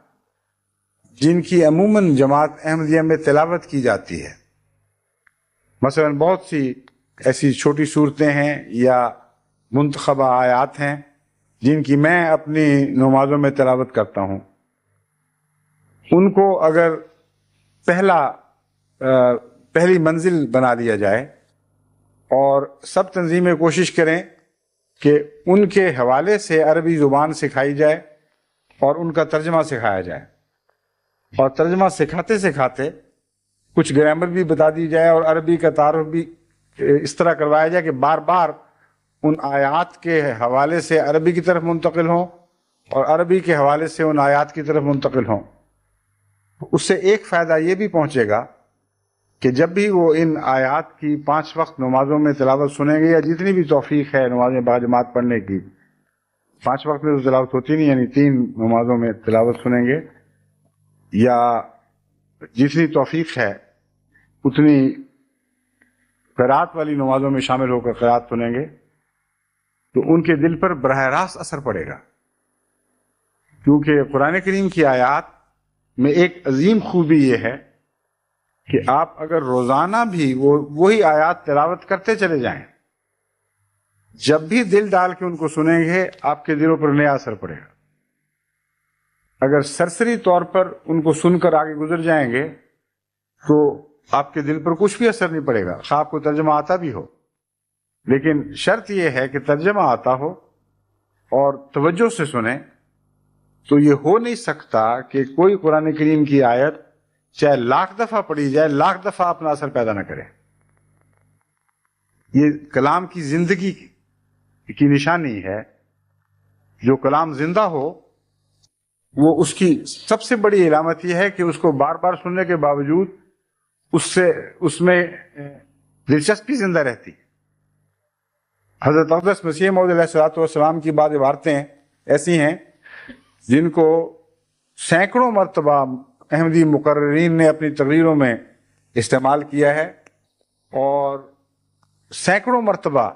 جن کی عموماً جماعت احمدیہ میں تلاوت کی جاتی ہے، مثلا بہت سی ایسی چھوٹی صورتیں ہیں یا منتخبہ آیات ہیں جن کی میں اپنی نمازوں میں تلاوت کرتا ہوں، ان کو اگر پہلی منزل بنا لیا جائے اور سب تنظیمیں کوشش کریں کہ ان کے حوالے سے عربی زبان سکھائی جائے اور ان کا ترجمہ سکھایا جائے، اور ترجمہ سکھاتے سکھاتے کچھ گرامر بھی بتا دی جائے اور عربی کا تعارف بھی اس طرح کروایا جائے کہ بار بار ان آیات کے حوالے سے عربی کی طرف منتقل ہوں اور عربی کے حوالے سے ان آیات کی طرف منتقل ہوں. اس سے ایک فائدہ یہ بھی پہنچے گا کہ جب بھی وہ ان آیات کی 5 وقت نمازوں میں تلاوت سنیں گے یا جتنی بھی توفیق ہے نمازیں باجماعت پڑھنے کی، 5 وقت میں تو تلاوت ہوتی نہیں، یعنی 3 نمازوں میں تلاوت سنیں گے یا جتنی توفیق ہے اتنی قرات والی نمازوں میں شامل ہو کر قرات سنیں گے، تو ان کے دل پر براہ راست اثر پڑے گا. کیونکہ قرآن کریم کی آیات میں ایک عظیم خوبی یہ ہے کہ آپ اگر روزانہ بھی وہی آیات تلاوت کرتے چلے جائیں، جب بھی دل ڈال کے ان کو سنیں گے آپ کے دلوں پر نیا اثر پڑے گا. اگر سرسری طور پر ان کو سن کر آگے گزر جائیں گے تو آپ کے دل پر کچھ بھی اثر نہیں پڑے گا، خواہ آپ کو ترجمہ آتا بھی ہو. لیکن شرط یہ ہے کہ ترجمہ آتا ہو اور توجہ سے سنیں. تو یہ ہو نہیں سکتا کہ کوئی قرآن کریم کی آیت چاہے 1,00,000 دفعہ پڑھی جائے 1,00,000 دفعہ اپنا اثر پیدا نہ کرے. یہ کلام کی زندگی کی نشانی ہے. جو کلام زندہ ہو وہ اس کی سب سے بڑی علامت یہ ہے کہ اس کو بار بار سننے کے باوجود اس میں دلچسپی زندہ رہتی. حضرت اقدس مسیح موعود علیہ الصلوۃ والسلام کی بعض عبارتیں ایسی ہیں جن کو سینکڑوں مرتبہ احمدی مقررین نے اپنی تقریروں میں استعمال کیا ہے اور سینکڑوں مرتبہ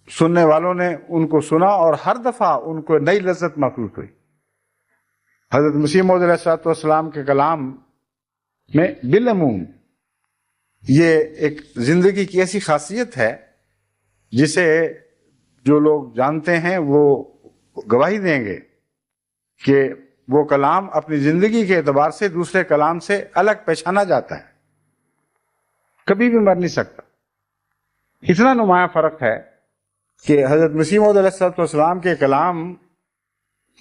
سننے والوں نے ان کو سنا اور ہر دفعہ ان کو نئی لذت محسوس ہوئی. حضرت مسیح موعود علیہ الصلوۃ والسلام کے کلام میں بالعموم یہ ایک زندگی کی ایسی خاصیت ہے جسے جو لوگ جانتے ہیں وہ گواہی دیں گے کہ وہ کلام اپنی زندگی کے اعتبار سے دوسرے کلام سے الگ پہچانا جاتا ہے، کبھی بھی مر نہیں سکتا. اتنا نمایاں فرق ہے کہ حضرت مسیح موعود علیہ الصلوۃ والسلام کے کلام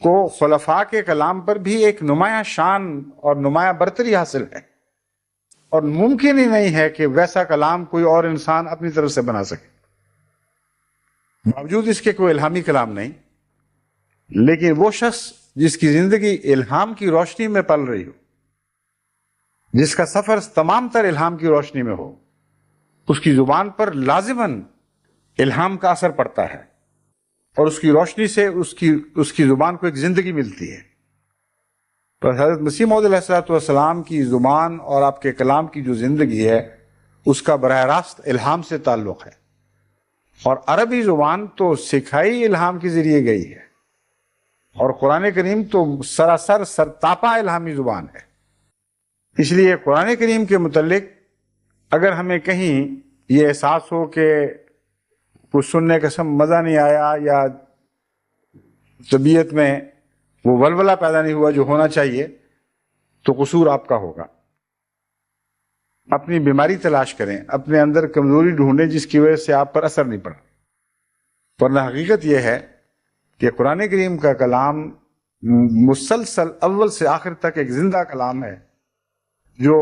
کو خلفاء کے کلام پر بھی ایک نمایاں شان اور نمایاں برتری حاصل ہے، اور ممکن ہی نہیں ہے کہ ویسا کلام کوئی اور انسان اپنی طرف سے بنا سکے. باوجود اس کے کوئی الہامی کلام نہیں، لیکن وہ شخص جس کی زندگی الہام کی روشنی میں پل رہی ہو، جس کا سفر تمام تر الہام کی روشنی میں ہو، اس کی زبان پر لازماً الہام کا اثر پڑتا ہے اور اس کی روشنی سے اس کی زبان کو ایک زندگی ملتی ہے. تو حضرت مسیح موعود علیہ الصلوۃ والسلام کی زبان اور آپ کے کلام کی جو زندگی ہے اس کا براہ راست الہام سے تعلق ہے، اور عربی زبان تو سکھائی الہام کے ذریعے گئی ہے، اور قرآن کریم تو سراسر سرتاپا الہامی زبان ہے. اس لیے قرآن کریم کے متعلق اگر ہمیں کہیں یہ احساس ہو کہ کچھ سننے کا سم مزہ نہیں آیا یا طبیعت میں وہ ولولہ پیدا نہیں ہوا جو ہونا چاہیے، تو قصور آپ کا ہوگا۔ اپنی بیماری تلاش کریں، اپنے اندر کمزوری ڈھونڈیں جس کی وجہ سے آپ پر اثر نہیں پڑا۔ ورنہ حقیقت یہ ہے کہ قرآن کریم کا کلام مسلسل اول سے آخر تک ایک زندہ کلام ہے جو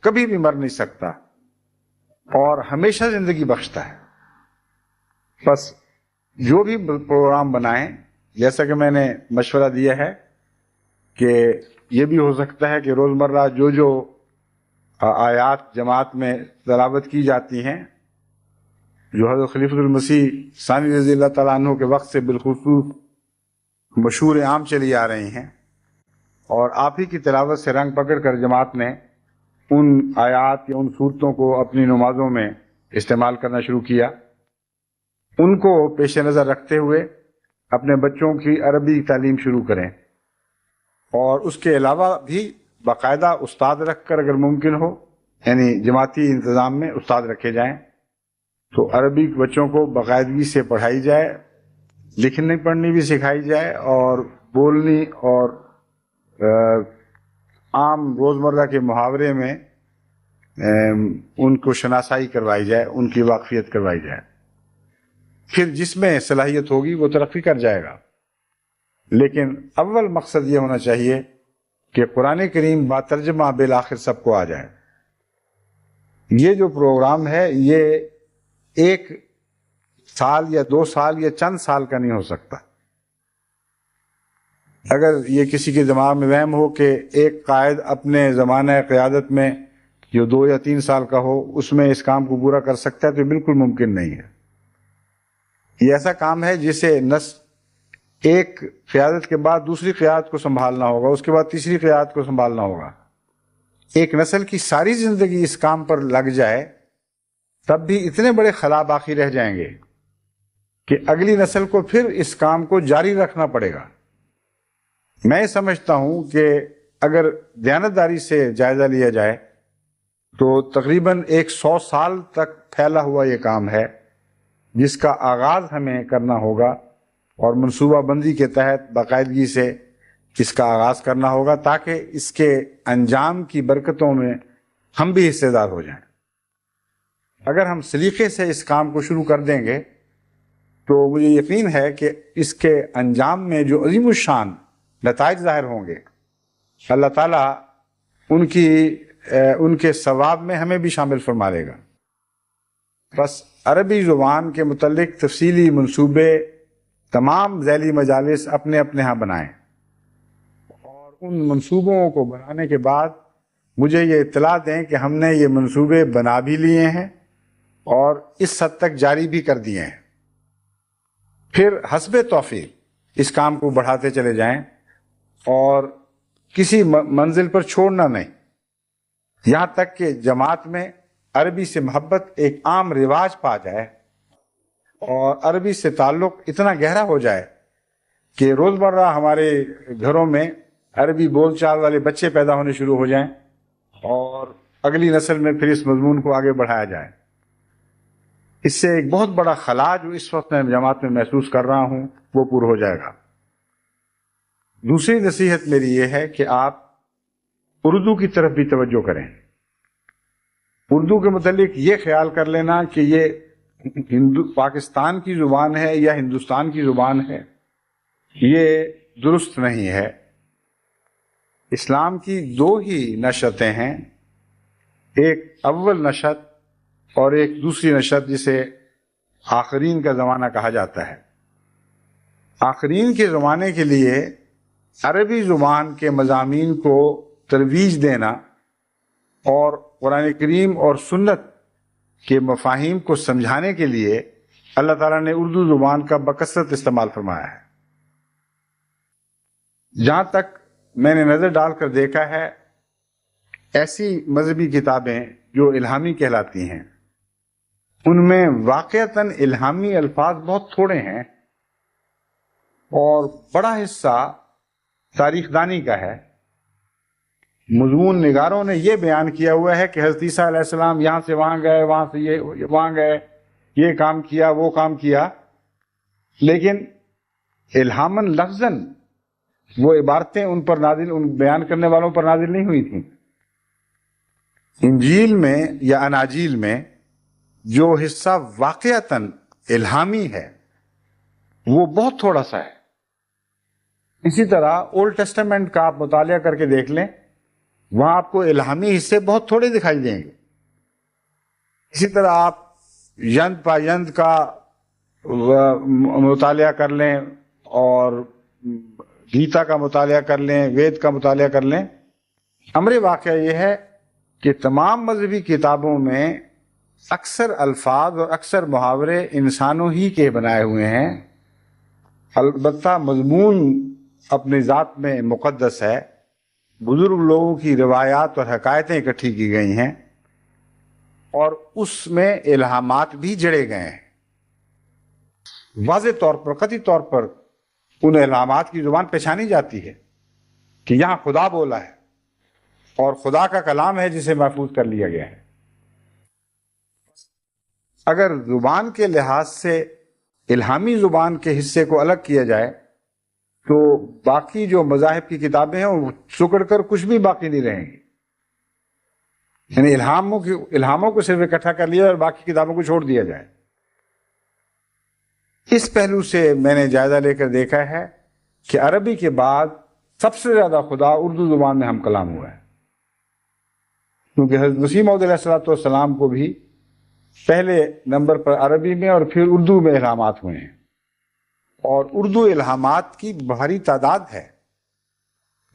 کبھی بھی مر نہیں سکتا اور ہمیشہ زندگی بخشتا ہے۔ بس جو بھی پروگرام بنائیں، جیسا کہ میں نے مشورہ دیا ہے کہ یہ بھی ہو سکتا ہے کہ روزمرہ جو آیات جماعت میں تلاوت کی جاتی ہیں، جو حضرت خلیفۃ المسیح ثانی رضی اللہ تعالیٰ عنہ کے وقت سے بالخصوص مشہور عام چلی آ رہی ہیں، اور آپ ہی کی تلاوت سے رنگ پکڑ کر جماعت نے ان آیات یا ان صورتوں کو اپنی نمازوں میں استعمال کرنا شروع کیا، ان کو پیش نظر رکھتے ہوئے اپنے بچوں کی عربی تعلیم شروع کریں، اور اس کے علاوہ بھی باقاعدہ استاد رکھ کر اگر ممکن ہو، یعنی جماعتی انتظام میں استاد رکھے جائیں تو عربی بچوں کو باقاعدگی سے پڑھائی جائے، لکھنی پڑھنی بھی سکھائی جائے، اور بولنی اور عام روزمرہ کے محاورے میں ان کو شناسائی کروائی جائے، ان کی واقفیت کروائی جائے۔ پھر جس میں صلاحیت ہوگی وہ ترقی کر جائے گا، لیکن اول مقصد یہ ہونا چاہیے کہ قرآن کریم با ترجمہ بالآخر سب کو آ جائے۔ یہ جو پروگرام ہے یہ 1 سال یا 2 سال یا چند سال کا نہیں ہو سکتا۔ اگر یہ کسی کے دماغ میں وہم ہو کہ ایک قائد اپنے زمانہ قیادت میں جو 2 یا 3 سال کا ہو اس میں اس کام کو پورا کر سکتا ہے، تو بالکل ممکن نہیں ہے۔ یہ ایسا کام ہے جسے ایک قیادت کے بعد دوسری قیادت کو سنبھالنا ہوگا، اس کے بعد تیسری قیادت کو سنبھالنا ہوگا۔ ایک نسل کی ساری زندگی اس کام پر لگ جائے تب بھی اتنے بڑے خلا باقی رہ جائیں گے کہ اگلی نسل کو پھر اس کام کو جاری رکھنا پڑے گا۔ میں سمجھتا ہوں کہ اگر دیانتداری سے جائزہ لیا جائے تو تقریباً 100 سال تک پھیلا ہوا یہ کام ہے، جس کا آغاز ہمیں کرنا ہوگا اور منصوبہ بندی کے تحت باقاعدگی سے اس کا آغاز کرنا ہوگا، تاکہ اس کے انجام کی برکتوں میں ہم بھی حصے دار ہو جائیں۔ اگر ہم سلیقے سے اس کام کو شروع کر دیں گے تو مجھے یقین ہے کہ اس کے انجام میں جو عظیم الشان نتائج ظاہر ہوں گے، اللہ تعالیٰ ان کے ثواب میں ہمیں بھی شامل فرما لے گا۔ بس عربی زبان کے متعلق تفصیلی منصوبے تمام ذیلی مجالس اپنے اپنے ہاں بنائیں، اور ان منصوبوں کو بنانے کے بعد مجھے یہ اطلاع دیں کہ ہم نے یہ منصوبے بنا بھی لیے ہیں اور اس حد تک جاری بھی کر دیے ہیں۔ پھر حسب توفیق اس کام کو بڑھاتے چلے جائیں اور کسی منزل پر چھوڑنا نہیں، یہاں تک کہ جماعت میں عربی سے محبت ایک عام رواج پا جائے اور عربی سے تعلق اتنا گہرا ہو جائے کہ روزمرہ ہمارے گھروں میں عربی بول چال والے بچے پیدا ہونے شروع ہو جائیں اور اگلی نسل میں پھر اس مضمون کو آگے بڑھایا جائے۔ اس سے ایک بہت بڑا خلا جو اس وقت میں جماعت میں محسوس کر رہا ہوں وہ پورا ہو جائے گا۔ دوسری نصیحت میری یہ ہے کہ آپ اردو کی طرف بھی توجہ کریں۔ اردو کے متعلق یہ خیال کر لینا کہ یہ پاکستان کی زبان ہے یا ہندوستان کی زبان ہے، یہ درست نہیں ہے۔ اسلام کی 2 ہی نشتیں ہیں، ایک اول نشت اور ایک دوسری نشت جسے آخرین کا زمانہ کہا جاتا ہے۔ آخرین کے زمانے کے لیے عربی زبان کے مضامین کو ترویج دینا اور قرآن کریم اور سنت کے مفاہیم کو سمجھانے کے لیے اللہ تعالیٰ نے اردو زبان کا بکثرت استعمال فرمایا ہے۔ جہاں تک میں نے نظر ڈال کر دیکھا ہے، ایسی مذہبی کتابیں جو الہامی کہلاتی ہیں ان میں واقعتاً الہامی الفاظ بہت تھوڑے ہیں اور بڑا حصہ تاریخ دانی کا ہے، مضمون نگاروں نے یہ بیان کیا ہوا ہے کہ حضرت عیسیٰ علیہ السلام یہاں سے وہاں گئے، وہاں سے یہ وہاں گئے، یہ کام کیا، وہ کام کیا، لیکن الہاماً لفظاً وہ عبارتیں ان پر نازل، ان بیان کرنے والوں پر نازل نہیں ہوئی تھیں۔ انجیل میں یا اناجیل میں جو حصہ واقعتاً الہامی ہے وہ بہت تھوڑا سا ہے۔ اسی طرح اولڈ ٹیسٹامنٹ کا آپ مطالعہ کر کے دیکھ لیں، وہاں آپ کو الہامی حصے بہت تھوڑے دکھائی دیں گے۔ اسی طرح آپ یند پا یند کا مطالعہ کر لیں اور گیتا کا مطالعہ کر لیں، وید کا مطالعہ کر لیں، امر واقعہ یہ ہے کہ تمام مذہبی کتابوں میں اکثر الفاظ اور اکثر محاورے انسانوں ہی کے بنائے ہوئے ہیں۔ البتہ مضمون اپنی ذات میں مقدس ہے، بزرگ لوگوں کی روایات اور حکایتیں اکٹھی کی گئی ہیں اور اس میں الہامات بھی جڑے گئے ہیں۔ واضح طور پر، قطعی طور پر ان الہامات کی زبان پہچانی جاتی ہے کہ یہاں خدا بولا ہے اور خدا کا کلام ہے جسے محفوظ کر لیا گیا ہے۔ اگر زبان کے لحاظ سے الہامی زبان کے حصے کو الگ کیا جائے تو باقی جو مذاہب کی کتابیں ہیں وہ سکڑ کر کچھ بھی باقی نہیں رہیں گی، یعنی الہاموں کو صرف اکٹھا کر لیا اور باقی کتابوں کو چھوڑ دیا جائے۔ اس پہلو سے میں نے جائزہ لے کر دیکھا ہے کہ عربی کے بعد سب سے زیادہ خدا اردو زبان میں ہم کلام ہوا ہے، کیونکہ حضرت مسیح موعود علیہ السلام کو بھی پہلے نمبر پر عربی میں اور پھر اردو میں الہامات ہوئے ہیں، اور اردو الہامات کی بھاری تعداد ہے۔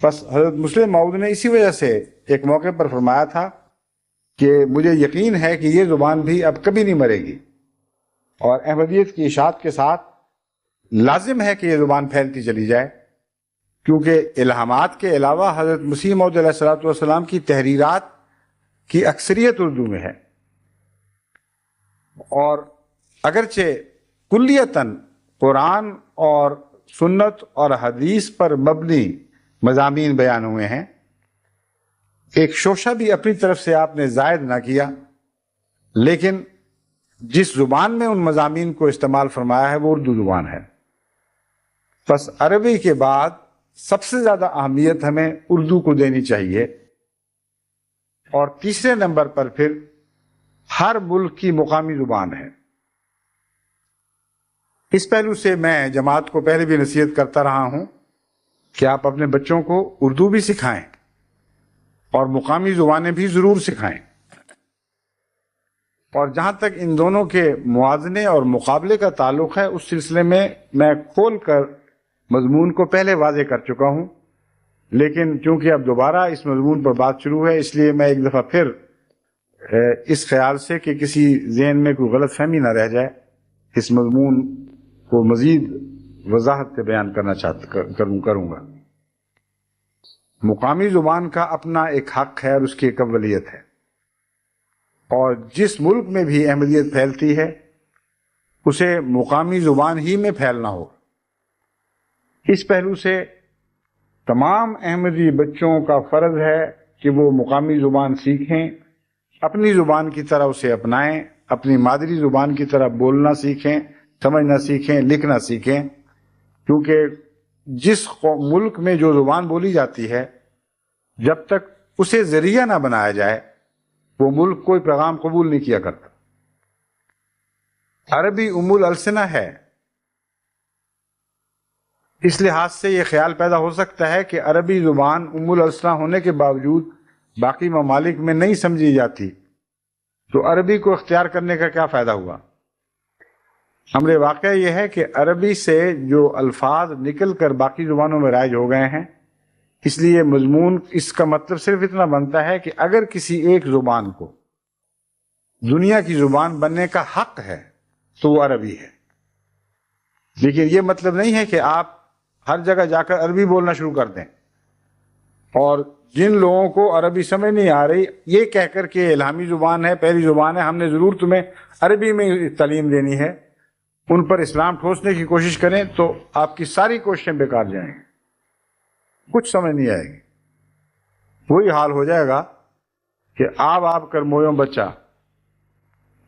بس حضرت مسلم موعود نے اسی وجہ سے ایک موقع پر فرمایا تھا کہ مجھے یقین ہے کہ یہ زبان بھی اب کبھی نہیں مرے گی، اور احمدیت کی اشاعت کے ساتھ لازم ہے کہ یہ زبان پھیلتی چلی جائے، کیونکہ الہامات کے علاوہ حضرت مسیح موعود علیہ السلام کی تحریرات کی اکثریت اردو میں ہے، اور اگرچہ کلیتاً قرآن اور سنت اور حدیث پر مبنی مضامین بیان ہوئے ہیں، ایک شوشہ بھی اپنی طرف سے آپ نے زائد نہ کیا، لیکن جس زبان میں ان مضامین کو استعمال فرمایا ہے وہ اردو زبان ہے۔ بس عربی کے بعد سب سے زیادہ اہمیت ہمیں اردو کو دینی چاہیے، اور تیسرے نمبر پر پھر ہر ملک کی مقامی زبان ہے۔ اس پہلو سے میں جماعت کو پہلے بھی نصیحت کرتا رہا ہوں کہ آپ اپنے بچوں کو اردو بھی سکھائیں اور مقامی زبانیں بھی ضرور سکھائیں، اور جہاں تک ان دونوں کے موازنے اور مقابلے کا تعلق ہے اس سلسلے میں کھول کر مضمون کو پہلے واضح کر چکا ہوں، لیکن چونکہ اب دوبارہ اس مضمون پر بات شروع ہے، اس لیے میں ایک دفعہ پھر اس خیال سے کہ کسی ذہن میں کوئی غلط فہمی نہ رہ جائے اس مضمون کو مزید وضاحت سے بیان کروں گا۔ مقامی زبان کا اپنا ایک حق ہے اور اس کی ایک اولیت ہے، اور جس ملک میں بھی احمدیت پھیلتی ہے اسے مقامی زبان ہی میں پھیلنا ہوگا۔ اس پہلو سے تمام احمدی بچوں کا فرض ہے کہ وہ مقامی زبان سیکھیں، اپنی زبان کی طرح اسے اپنائیں، اپنی مادری زبان کی طرح بولنا سیکھیں، سمجھنا سیکھیں، لکھنا سیکھیں، کیونکہ جس ملک میں جو زبان بولی جاتی ہے جب تک اسے ذریعہ نہ بنایا جائے وہ ملک کوئی پیغام قبول نہیں کیا کرتا۔ عربی ام الالسنہ ہے، اس لحاظ سے یہ خیال پیدا ہو سکتا ہے کہ عربی زبان ام الالسنہ ہونے کے باوجود باقی ممالک میں نہیں سمجھی جاتی تو عربی کو اختیار کرنے کا کیا فائدہ ہوا؟ امر واقعہ یہ ہے کہ عربی سے جو الفاظ نکل کر باقی زبانوں میں رائج ہو گئے ہیں، اس لیے مضمون اس کا مطلب صرف اتنا بنتا ہے کہ اگر کسی ایک زبان کو دنیا کی زبان بننے کا حق ہے تو وہ عربی ہے، لیکن یہ مطلب نہیں ہے کہ آپ ہر جگہ جا کر عربی بولنا شروع کر دیں، اور جن لوگوں کو عربی سمجھ نہیں آ رہی یہ کہہ کر کہ الہامی زبان ہے، پہلی زبان ہے، ہم نے ضرور تمہیں عربی میں تعلیم دینی ہے، ان پر اسلام ٹھوسنے کی کوشش کریں تو آپ کی ساری کوششیں بیکار جائیں گی، کچھ سمجھ نہیں آئے گی۔ وہی حال ہو جائے گا کہ آپ کر مویوں بچہ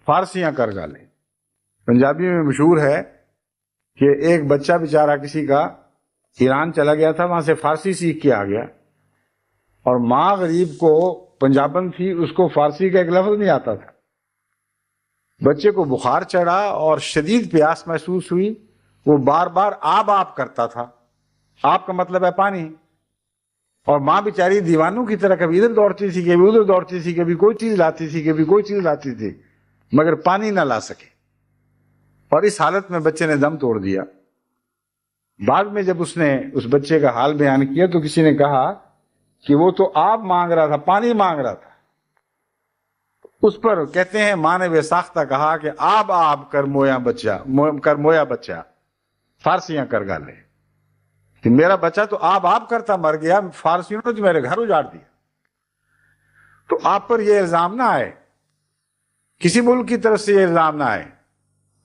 فارسیاں کر گالے. پنجابی میں مشہور ہے کہ ایک بچہ بیچارہ کسی کا ایران چلا گیا تھا، وہاں سے فارسی سیکھ کے آ گیا، اور ماں غریب کو پنجابن تھی، اس کو فارسی کا ایک لفظ نہیں آتا تھا. بچے کو بخار چڑھا اور شدید پیاس محسوس ہوئی، وہ بار بار آپ کرتا تھا. آپ کا مطلب ہے پانی. اور ماں بیچاری دیوانوں کی طرح کبھی ادھر دوڑتی تھی، کبھی ادھر دوڑتی تھی، کبھی کوئی چیز لاتی تھی، کبھی کوئی چیز لاتی تھی، مگر پانی نہ لا سکے. اور اس حالت میں بچے نے دم توڑ دیا. بعد میں جب اس نے اس بچے کا حال بیان کیا تو کسی نے کہا کہ وہ تو آپ مانگ رہا تھا، پانی مانگ رہا تھا. اس پر کہتے ہیں ماں نے بے ساختہ کہا کہ آپ کر مویا بچہ فارسیاں کر گالے. کہ میرا بچہ تو آپ کرتا مر گیا، فارسیوں نے تو میرے گھر اجاڑ دیا. تو آپ پر یہ الزام نہ آئے، کسی ملک کی طرف سے یہ الزام نہ آئے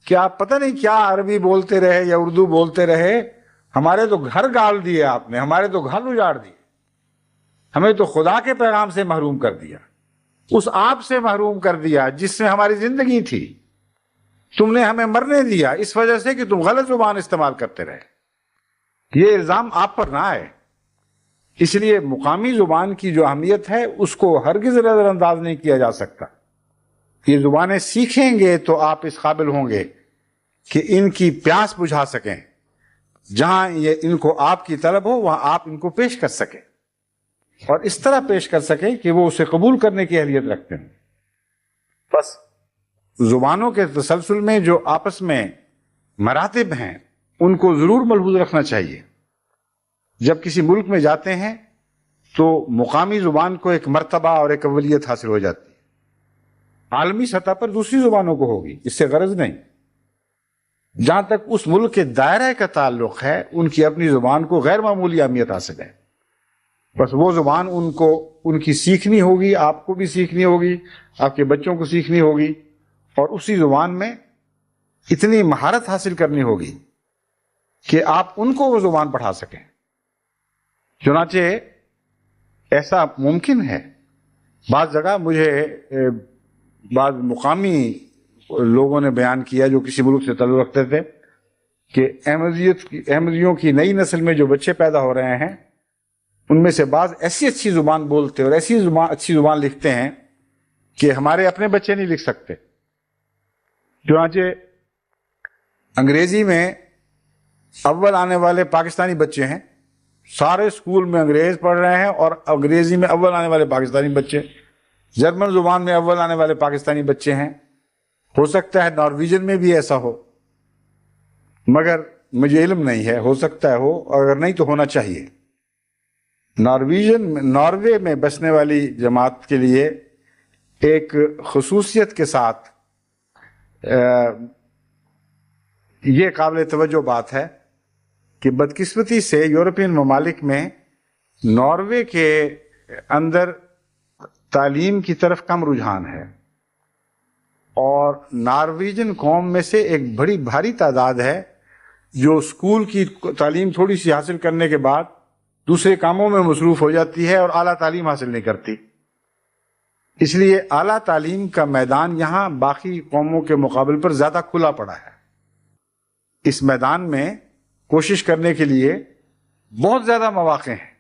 کہ آپ پتہ نہیں کیا عربی بولتے رہے یا اردو بولتے رہے، ہمارے تو گھر گال دیے آپ نے، ہمارے تو گھر اجاڑ دیے، ہمیں تو خدا کے پیغام سے محروم کر دیا، اس آپ سے محروم کر دیا جس میں ہماری زندگی تھی. تم نے ہمیں مرنے دیا اس وجہ سے کہ تم غلط زبان استعمال کرتے رہے. یہ الزام آپ پر نہ آئے. اس لیے مقامی زبان کی جو اہمیت ہے اس کو ہرگز نظر انداز نہیں کیا جا سکتا. یہ زبانیں سیکھیں گے تو آپ اس قابل ہوں گے کہ ان کی پیاس بجھا سکیں. جہاں یہ ان کو آپ کی طلب ہو وہاں آپ ان کو پیش کر سکیں، اور اس طرح پیش کر سکیں کہ وہ اسے قبول کرنے کی اہلیت رکھتے ہیں. بس زبانوں کے تسلسل میں جو آپس میں مراتب ہیں ان کو ضرور ملحوظ رکھنا چاہیے. جب کسی ملک میں جاتے ہیں تو مقامی زبان کو ایک مرتبہ اور ایک اولیت حاصل ہو جاتی ہے. عالمی سطح پر دوسری زبانوں کو ہوگی، اس سے غرض نہیں. جہاں تک اس ملک کے دائرہ کا تعلق ہے ان کی اپنی زبان کو غیر معمولی اہمیت حاصل ہے. بس وہ زبان ان کی سیکھنی ہوگی، آپ کو بھی سیکھنی ہوگی، آپ کے بچوں کو سیکھنی ہوگی، اور اسی زبان میں اتنی مہارت حاصل کرنی ہوگی کہ آپ ان کو وہ زبان پڑھا سکیں. چنانچہ ایسا ممکن ہے. بعض جگہ مجھے بعض مقامی لوگوں نے بیان کیا جو کسی ملک سے تعلق رکھتے تھے کہ احمدیوں کی نئی نسل میں جو بچے پیدا ہو رہے ہیں ان میں سے بعض ایسی اچھی زبان بولتے اور ایسی اچھی زبان لکھتے ہیں کہ ہمارے اپنے بچے نہیں لکھ سکتے. چنانچہ انگریزی میں اول آنے والے پاکستانی بچے ہیں، سارے اسکول میں انگریز پڑھ رہے ہیں اور انگریزی میں اول آنے والے پاکستانی بچے. جرمن زبان میں اول آنے والے پاکستانی بچے ہیں. ہو سکتا ہے نارویجن میں بھی ایسا ہو، مگر مجھے علم نہیں ہے، ہو سکتا ہے ہو، اگر نہیں تو ہونا چاہیے. ناروے میں بسنے والی جماعت کے لیے ایک خصوصیت کے ساتھ یہ قابل توجہ بات ہے کہ بدقسمتی سے یورپین ممالک میں ناروے کے اندر تعلیم کی طرف کم رجحان ہے، اور نارویجن قوم میں سے ایک بڑی بھاری تعداد ہے جو اسکول کی تعلیم تھوڑی سی حاصل کرنے کے بعد دوسرے کاموں میں مصروف ہو جاتی ہے اور اعلیٰ تعلیم حاصل نہیں کرتی. اس لیے اعلیٰ تعلیم کا میدان یہاں باقی قوموں کے مقابل پر زیادہ کھلا پڑا ہے. اس میدان میں کوشش کرنے کے لیے بہت زیادہ مواقع ہیں.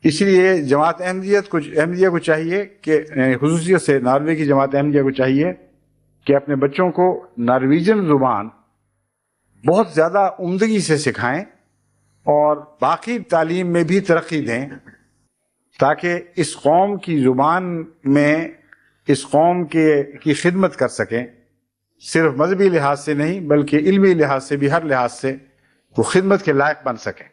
اس لیے جماعت احمدیہ کو چاہیے کہ خصوصیت سے ناروے کی جماعت احمدیہ کو چاہیے کہ اپنے بچوں کو نارویجن زبان بہت زیادہ عمدگی سے سکھائیں اور باقی تعلیم میں بھی ترقی دیں، تاکہ اس قوم کی زبان میں اس قوم کی خدمت کر سکیں. صرف مذہبی لحاظ سے نہیں بلکہ علمی لحاظ سے بھی، ہر لحاظ سے وہ خدمت کے لائق بن سکیں.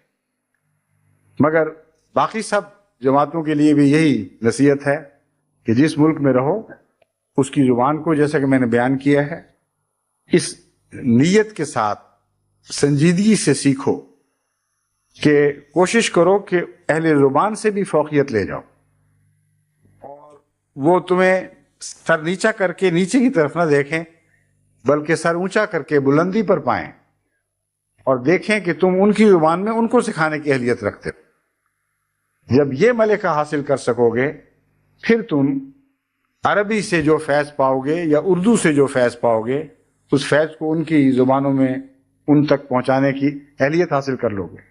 مگر باقی سب جماعتوں کے لیے بھی یہی نصیحت ہے کہ جس ملک میں رہو اس کی زبان کو، جیسا کہ میں نے بیان کیا ہے، اس نیت کے ساتھ سنجیدگی سے سیکھو کہ کوشش کرو کہ اہل زبان سے بھی فوقیت لے جاؤ، اور وہ تمہیں سر نیچا کر کے نیچے کی طرف نہ دیکھیں بلکہ سر اونچا کر کے بلندی پر پائیں اور دیکھیں کہ تم ان کی زبان میں ان کو سکھانے کی اہلیت رکھتے ہو. جب یہ ملکہ حاصل کر سکو گے پھر تم عربی سے جو فیض پاؤ گے یا اردو سے جو فیض پاؤ گے اس فیض کو ان کی زبانوں میں ان تک پہنچانے کی اہلیت حاصل کر لو گے۔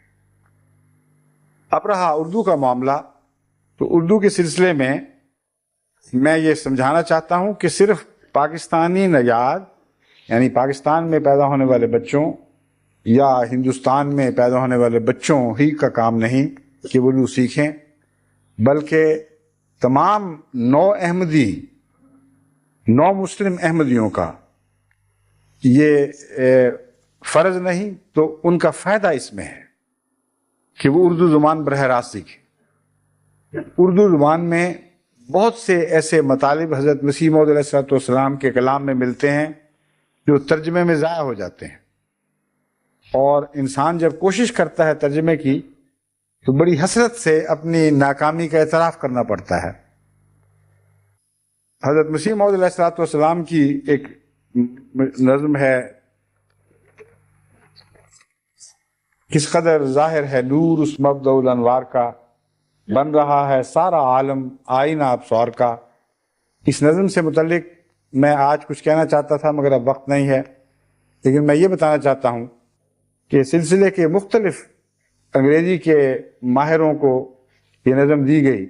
اب رہا اردو کا معاملہ، تو اردو کے سلسلے میں میں یہ سمجھانا چاہتا ہوں کہ صرف پاکستانی نژاد یعنی پاکستان میں پیدا ہونے والے بچوں یا ہندوستان میں پیدا ہونے والے بچوں ہی کا کام نہیں کہ وہ اردو سیکھیں، بلکہ تمام نو احمدی، نو مسلم احمدیوں کا یہ فرض نہیں تو ان کا فائدہ اس میں ہے کہ وہ اردو زبان براہ راست سیکھیں۔ اردو زبان میں بہت سے ایسے مطالب حضرت مسیح موعود علیہ السلام کے کلام میں ملتے ہیں جو ترجمے میں ضائع ہو جاتے ہیں، اور انسان جب کوشش کرتا ہے ترجمے کی تو بڑی حسرت سے اپنی ناکامی کا اعتراف کرنا پڑتا ہے۔ حضرت مسیح موعود علیہ السلام کی ایک نظم ہے، کس قدر ظاہر ہے نور اس مبدع الانوار کا، بن رہا ہے سارا عالم آئینہ ابصار کا۔ اس نظم سے متعلق میں آج کچھ کہنا چاہتا تھا مگر اب وقت نہیں ہے، لیکن میں یہ بتانا چاہتا ہوں کہ سلسلے کے مختلف انگریزی کے ماہروں کو یہ نظم دی گئی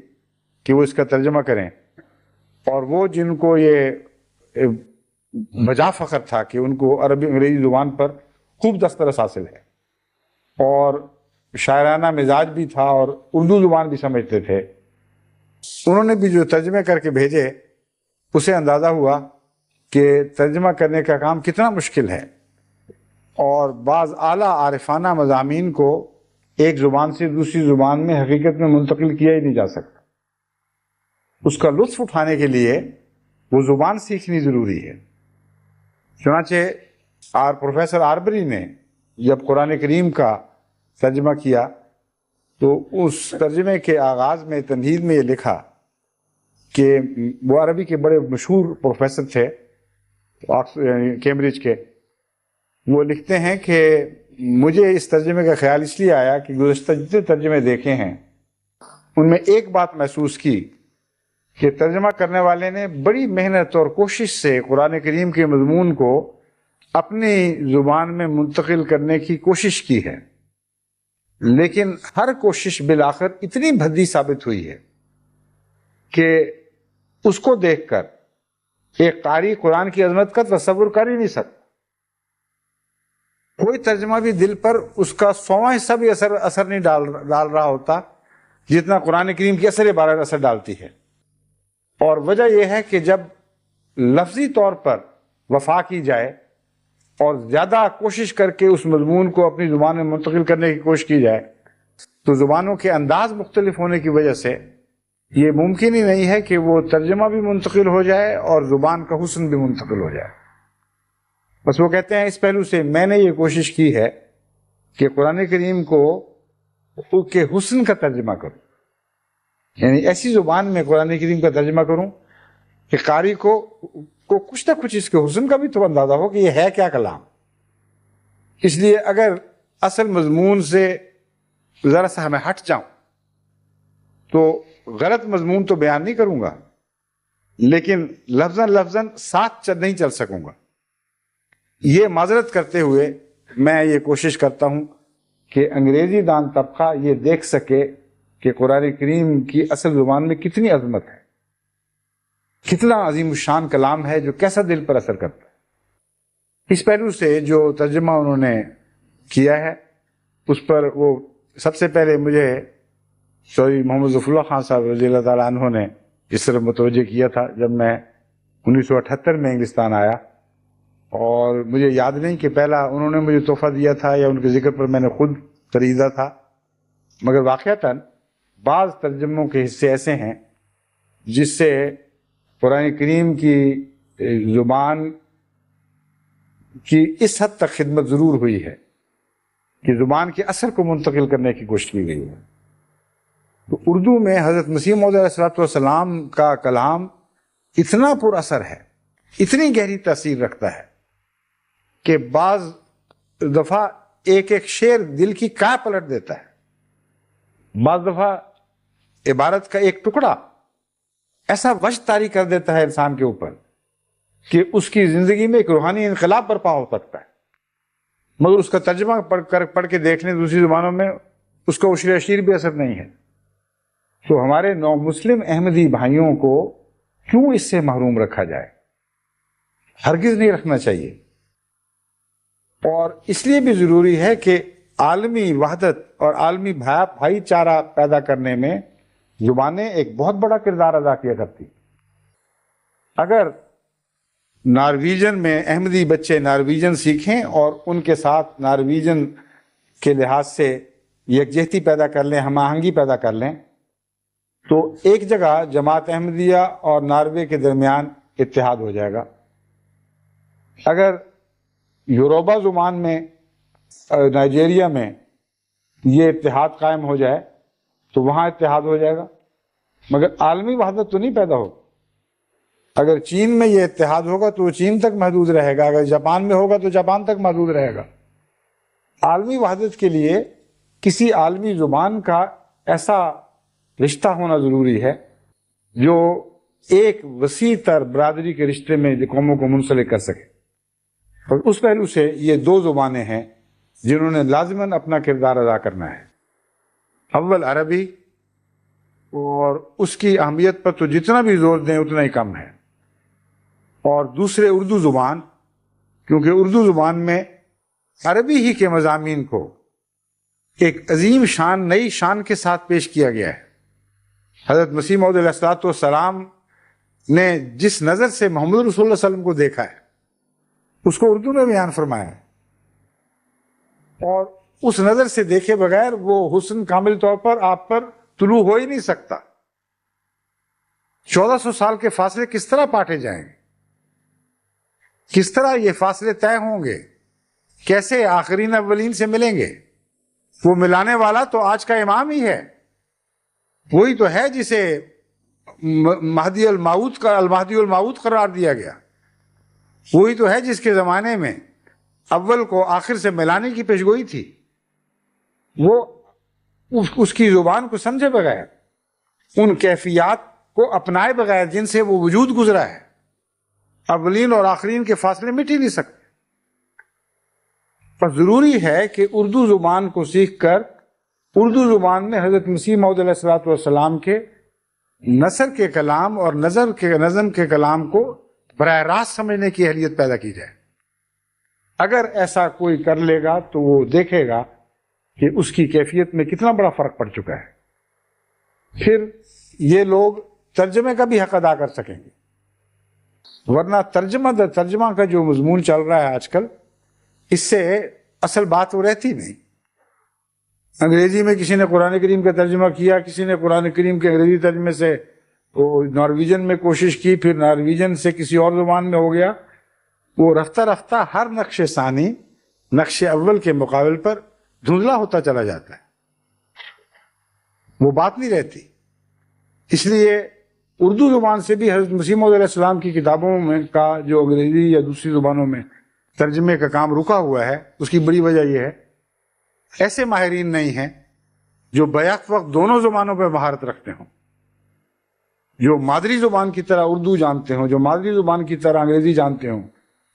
کہ وہ اس کا ترجمہ کریں، اور وہ جن کو یہ بجا فخر تھا کہ ان کو عربی انگریزی زبان پر خوب دسترس حاصل ہے اور شاعرانہ مزاج بھی تھا اور اردو زبان بھی سمجھتے تھے، انہوں نے بھی جو ترجمے کر کے بھیجے اسے اندازہ ہوا کہ ترجمہ کرنے کا کام کتنا مشکل ہے، اور بعض اعلیٰ عارفانہ مضامین کو ایک زبان سے دوسری زبان میں حقیقت میں منتقل کیا ہی نہیں جا سکتا۔ اس کا لطف اٹھانے کے لیے وہ زبان سیکھنی ضروری ہے۔ چنانچہ پروفیسر آربری نے جب قرآن کریم کا ترجمہ کیا تو اس ترجمے کے آغاز میں تمہید میں یہ لکھا کہ وہ عربی کے بڑے مشہور پروفیسر تھے کیمبرج کے، وہ لکھتے ہیں کہ مجھے اس ترجمے کا خیال اس لیے آیا کہ گزشتہ جتنے ترجمے دیکھے ہیں ان میں ایک بات محسوس کی کہ ترجمہ کرنے والے نے بڑی محنت اور کوشش سے قرآن کریم کے مضمون کو اپنی زبان میں منتقل کرنے کی کوشش کی ہے، لیکن ہر کوشش بالآخر اتنی بھدی ثابت ہوئی ہے کہ اس کو دیکھ کر ایک قاری قرآن کی عظمت کا تصور کر ہی نہیں سکتا۔ کوئی ترجمہ بھی دل پر اس کا 100% بھی اثر نہیں ڈال رہا ہوتا جتنا قرآن کریم کی اثر عبارت اثر ڈالتی ہے، اور وجہ یہ ہے کہ جب لفظی طور پر وفا کی جائے اور زیادہ کوشش کر کے اس مضمون کو اپنی زبان میں منتقل کرنے کی کوشش کی جائے تو زبانوں کے انداز مختلف ہونے کی وجہ سے یہ ممکن ہی نہیں ہے کہ وہ ترجمہ بھی منتقل ہو جائے اور زبان کا حسن بھی منتقل ہو جائے۔ بس وہ کہتے ہیں اس پہلو سے میں نے یہ کوشش کی ہے کہ قرآن کریم کو کے حسن کا ترجمہ کروں، یعنی ایسی زبان میں قرآن کریم کا ترجمہ کروں کہ قاری کو کچھ نہ کچھ اس کے حسن کا بھی تو اندازہ ہو کہ یہ ہے کیا کلام۔ اس لیے اگر اصل مضمون سے ذرا سا میں ہٹ جاؤں تو غلط مضمون تو بیان نہیں کروں گا، لیکن لفظاً ساتھ نہیں چل سکوں گا۔ یہ معذرت کرتے ہوئے میں یہ کوشش کرتا ہوں کہ انگریزی دان طبقہ یہ دیکھ سکے کہ قرآن کریم کی اصل زبان میں کتنی عظمت ہے، کتنا عظیم الشان کلام ہے جو کیسا دل پر اثر کرتا ہے۔ اس پہلو سے جو ترجمہ انہوں نے کیا ہے اس پر وہ سب سے پہلے مجھے چودھری محمد ظفر اللہ خان صاحب رضی اللہ تعالیٰ عنہ نے اس طرح متوجہ کیا تھا جب میں 1978 میں انگلستان آیا، اور مجھے یاد نہیں کہ پہلا انہوں نے مجھے تحفہ دیا تھا یا ان کے ذکر پر میں نے خود خریدا تھا، مگر واقعتاً بعض ترجموں کے حصے ایسے ہیں جس سے قرآن کریم کی زبان کی اس حد تک خدمت ضرور ہوئی ہے کہ زبان کے اثر کو منتقل کرنے کی کوشش کی گئی ہے۔ تو اردو میں حضرت مسیح موعود علیہ السلام کا کلام اتنا پر اثر ہے، اتنی گہری تاثیر رکھتا ہے کہ بعض دفعہ ایک ایک شعر دل کی کائے پلٹ دیتا ہے، بعض دفعہ عبارت کا ایک ٹکڑا ایسا وجہ طاری کر دیتا ہے انسان کے اوپر کہ اس کی زندگی میں ایک روحانی انقلاب برپا ہو سکتا ہے، مگر اس کا ترجمہ پڑھ کے دیکھ لیں دوسری زبانوں میں، اس کا عشر اشیر بھی اثر نہیں ہے۔ تو ہمارے نو مسلم احمدی بھائیوں کو کیوں اس سے محروم رکھا جائے؟ ہرگز نہیں رکھنا چاہیے۔ اور اس لیے بھی ضروری ہے کہ عالمی وحدت اور عالمی بھائی چارہ پیدا کرنے میں زبانیں ایک بہت بڑا کردار ادا کیا کرتی۔ اگر نارویجن میں احمدی بچے نارویجن سیکھیں اور ان کے ساتھ نارویجن کے لحاظ سے یکجہتی پیدا کر لیں، ہم آہنگی پیدا کر لیں، تو ایک جگہ جماعت احمدیہ اور ناروے کے درمیان اتحاد ہو جائے گا۔ اگر یوروبا زبان میں نائجیریا میں یہ اتحاد قائم ہو جائے تو وہاں اتحاد ہو جائے گا، مگر عالمی وحدت تو نہیں پیدا ہوگی۔ اگر چین میں یہ اتحاد ہوگا تو وہ چین تک محدود رہے گا، اگر جاپان میں ہوگا تو جاپان تک محدود رہے گا۔ عالمی وحدت کے لیے کسی عالمی زبان کا ایسا رشتہ ہونا ضروری ہے جو ایک وسیع تر برادری کے رشتے میں قوموں کو منسلک کر سکے، اور اس پہلو سے یہ دو زبانیں ہیں جنہوں نے لازماً اپنا کردار ادا کرنا ہے۔ اول عربی، اور اس کی اہمیت پر تو جتنا بھی زور دیں اتنا ہی کم ہے، اور دوسرے اردو زبان، کیونکہ اردو زبان میں عربی ہی کے مضامین کو ایک عظیم شان، نئی شان کے ساتھ پیش کیا گیا ہے۔ حضرت مسیح موعود علیہ الصلوۃ والسلام نے جس نظر سے محمد رسول اللہ صلی اللہ علیہ وسلم کو دیکھا ہے اس کو اردو میں بیان فرمایا ہے، اور اس نظر سے دیکھے بغیر وہ حسن کامل طور پر آپ پر طلوع ہو ہی نہیں سکتا۔ 1400 سال کے فاصلے کس طرح پاٹے جائیں گے؟ کس طرح یہ فاصلے طے ہوں گے؟ کیسے آخرین اولین سے ملیں گے؟ وہ ملانے والا تو آج کا امام ہی ہے، وہی تو ہے جسے المہدی الموعود قرار دیا گیا، وہی تو ہے جس کے زمانے میں اول کو آخر سے ملانے کی پیشگوئی تھی۔ وہ اس کی زبان کو سمجھے بغیر، ان کیفیات کو اپنائے بغیر جن سے وہ وجود گزرا ہے، اولین اور آخرین کے فاصلے مٹ ہی نہیں سکتے۔ پر ضروری ہے کہ اردو زبان کو سیکھ کر اردو زبان میں حضرت مسیح موعود علیہ الصلوۃ والسلام کے نثر کے کلام اور نظم کے کلام کو براہ راست سمجھنے کی اہلیت پیدا کی جائے۔ اگر ایسا کوئی کر لے گا تو وہ دیکھے گا کہ اس کی کیفیت میں کتنا بڑا فرق پڑ چکا ہے، پھر یہ لوگ ترجمے کا بھی حق ادا کر سکیں گے۔ ورنہ ترجمہ کا جو مضمون چل رہا ہے آج کل، اس سے اصل بات وہ رہتی نہیں۔ انگریزی میں کسی نے قرآن کریم کا ترجمہ کیا، کسی نے قرآن کریم کے انگریزی ترجمے سے نارویجن میں کوشش کی، پھر نارویجن سے کسی اور زبان میں ہو گیا۔ وہ رفتہ رفتہ ہر نقش ثانی نقش اول کے مقابل پر دھندلا ہوتا چلا جاتا ہے، وہ بات نہیں رہتی۔ اس لیے اردو زبان سے بھی حضرت مسیح موعود علیہ السلام کی کتابوں میں کا جو انگریزی یا دوسری زبانوں میں ترجمے کا کام رکا ہوا ہے، اس کی بڑی وجہ یہ ہے ایسے ماہرین نہیں ہیں جو بیک وقت دونوں زبانوں پہ مہارت رکھتے ہوں، جو مادری زبان کی طرح اردو جانتے ہوں، جو مادری زبان کی طرح انگریزی جانتے ہوں،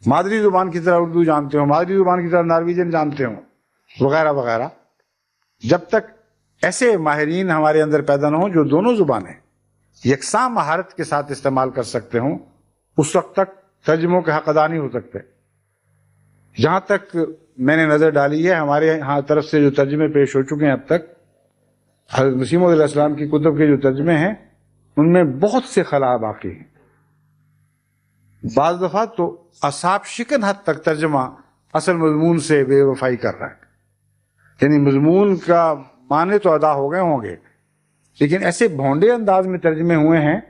مادری زبان کی طرح اردو جانتے ہوں، مادری زبان کی طرح نارویجن جانتے ہوں، وغیرہ وغیرہ۔ جب تک ایسے ماہرین ہمارے اندر پیدا نہ ہوں جو دونوں زبانیں یکساں مہارت کے ساتھ استعمال کر سکتے ہوں، اس وقت تک ترجموں کے حق ادا نہیں ہو سکتے۔ جہاں تک میں نے نظر ڈالی ہے، ہمارے یہاں طرف سے جو ترجمے پیش ہو چکے ہیں اب تک، حضرت مسیح موعود علیہ السلام کی کتب کے جو ترجمے ہیں ان میں بہت سے خلا باقی ہیں۔ بعض دفعہ تو اصحاب شکن حد تک ترجمہ اصل مضمون سے بے وفائی کر رہا ہے، یعنی مضمون کا معنی تو ادا ہو گئے ہوں گے، لیکن ایسے بھونڈے انداز میں ترجمے ہوئے ہیں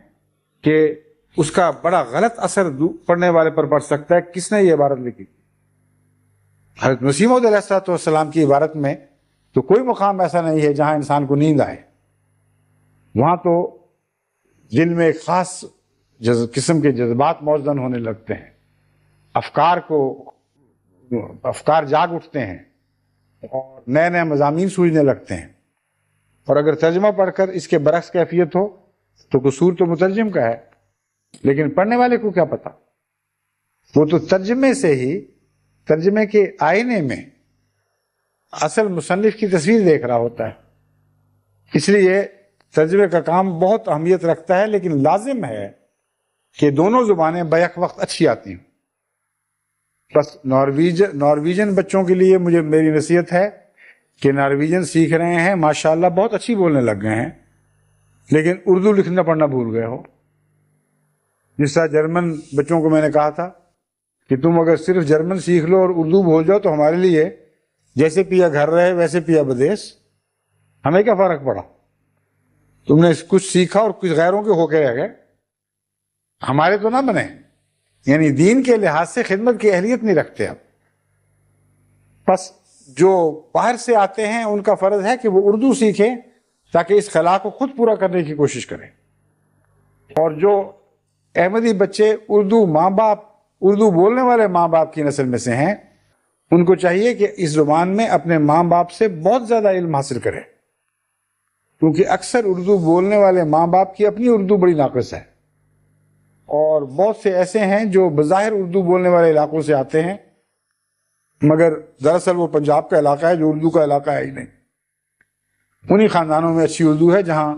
کہ اس کا بڑا غلط اثر پڑھنے والے پر پڑ سکتا ہے۔ کس نے یہ عبارت لکھی؟ حضرت مسیح موعود علیہ السلام کی عبارت میں تو کوئی مقام ایسا نہیں ہے جہاں انسان کو نیند آئے، وہاں تو دل میں ایک خاص قسم کے جذبات موزن ہونے لگتے ہیں، افکار جاگ اٹھتے ہیں اور نئے نئے مضامین سوچنے لگتے ہیں۔ اور اگر ترجمہ پڑھ کر اس کے برعکس کیفیت ہو تو قصور تو مترجم کا ہے، لیکن پڑھنے والے کو کیا پتا؟ وہ تو ترجمے سے ہی، ترجمے کے آئینے میں اصل مصنف کی تصویر دیکھ رہا ہوتا ہے۔ اس لیے ترجمے کا کام بہت اہمیت رکھتا ہے، لیکن لازم ہے کہ دونوں زبانیں بیک وقت اچھی آتی ہوں۔ بس نارویجن بچوں کے لیے میری نصیحت ہے کہ نارویجن سیکھ رہے ہیں، ماشاءاللہ بہت اچھی بولنے لگ گئے ہیں، لیکن اردو لکھنا پڑھنا بھول گئے ہو۔ جس طرح جرمن بچوں کو میں نے کہا تھا کہ تم اگر صرف جرمن سیکھ لو اور اردو بھول جاؤ تو ہمارے لیے جیسے پیا گھر رہے ویسے پیا بدیس، ہمیں کیا فرق پڑا؟ تم نے کچھ سیکھا اور کچھ غیروں کے ہو کے رہ گئے، ہمارے تو نہ بنے۔ یعنی دین کے لحاظ سے خدمت کی اہلیت نہیں رکھتے اب۔ بس جو باہر سے آتے ہیں ان کا فرض ہے کہ وہ اردو سیکھیں تاکہ اس خلا کو خود پورا کرنے کی کوشش کریں، اور جو احمدی بچے اردو بولنے والے ماں باپ کی نسل میں سے ہیں، ان کو چاہیے کہ اس زبان میں اپنے ماں باپ سے بہت زیادہ علم حاصل کریں، کیونکہ اکثر اردو بولنے والے ماں باپ کی اپنی اردو بڑی ناقص ہے، اور بہت سے ایسے ہیں جو بظاہر اردو بولنے والے علاقوں سے آتے ہیں مگر دراصل وہ پنجاب کا علاقہ ہے جو اردو کا علاقہ ہے ہی نہیں۔ انہی خاندانوں میں اچھی اردو ہے جہاں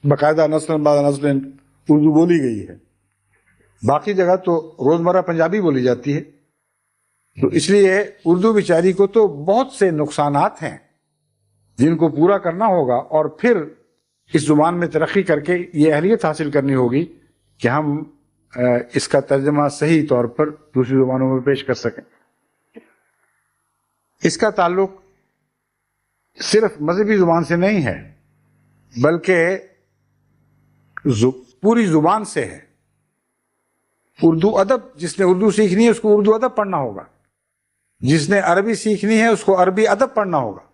باقاعدہ نسل بعد نسل اردو بولی گئی ہے، باقی جگہ تو روزمرہ پنجابی بولی جاتی ہے۔ تو اس لیے اردو بیچاری کو تو بہت سے نقصانات ہیں جن کو پورا کرنا ہوگا، اور پھر اس زبان میں ترقی کر کے یہ اہلیت حاصل کرنی ہوگی کہ ہم اس کا ترجمہ صحیح طور پر دوسری زبانوں میں پیش کر سکیں۔ اس کا تعلق صرف مذہبی زبان سے نہیں ہے بلکہ پوری زبان سے ہے۔ اردو ادب، جس نے اردو سیکھنی ہے اس کو اردو ادب پڑھنا ہوگا، جس نے عربی سیکھنی ہے اس کو عربی ادب پڑھنا ہوگا۔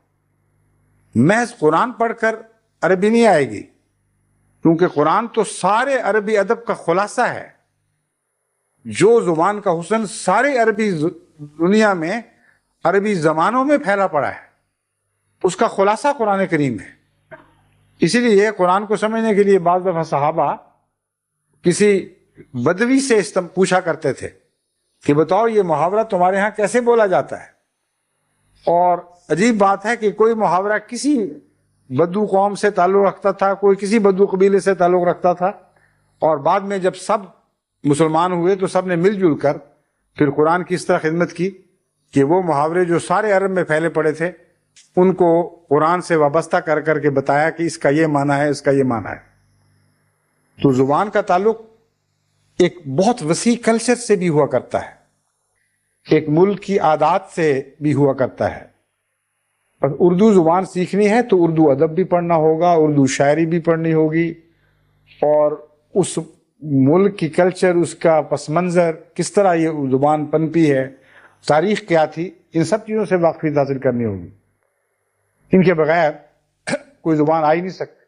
محض قرآن پڑھ کر عربی نہیں آئے گی، کیونکہ قرآن تو سارے عربی ادب کا خلاصہ ہے۔ جو زبان کا حسن سارے عربی دنیا میں، عربی زمانوں میں پھیلا پڑا ہے، اس کا خلاصہ قرآن کریم ہے۔ اسی لیے قرآن کو سمجھنے کے لیے بعض دفعہ صحابہ کسی بدوی سے پوچھا کرتے تھے کہ بتاؤ یہ محاورہ تمہارے ہاں کیسے بولا جاتا ہے؟ اور عجیب بات ہے کہ کوئی محاورہ کسی بدو قوم سے تعلق رکھتا تھا، کوئی کسی بدو قبیلے سے تعلق رکھتا تھا، اور بعد میں جب سب مسلمان ہوئے تو سب نے مل جل کر پھر قرآن کی اس طرح خدمت کی کہ وہ محاورے جو سارے عرب میں پھیلے پڑے تھے ان کو قرآن سے وابستہ کر کر کے بتایا کہ اس کا یہ معنی ہے، اس کا یہ معنی ہے۔ تو زبان کا تعلق ایک بہت وسیع کلچر سے بھی ہوا کرتا ہے، ایک ملک کی عادات سے بھی ہوا کرتا ہے۔ اور اردو زبان سیکھنی ہے تو اردو ادب بھی پڑھنا ہوگا، اردو شاعری بھی پڑھنی ہوگی، اور اس ملک کی کلچر، اس کا پس منظر، کس طرح یہ زبان پنپی ہے، تاریخ کیا تھی، ان سب چیزوں سے واقفیت حاصل کرنی ہوگی۔ ان کے بغیر کوئی زبان آ ہی نہیں سکتی۔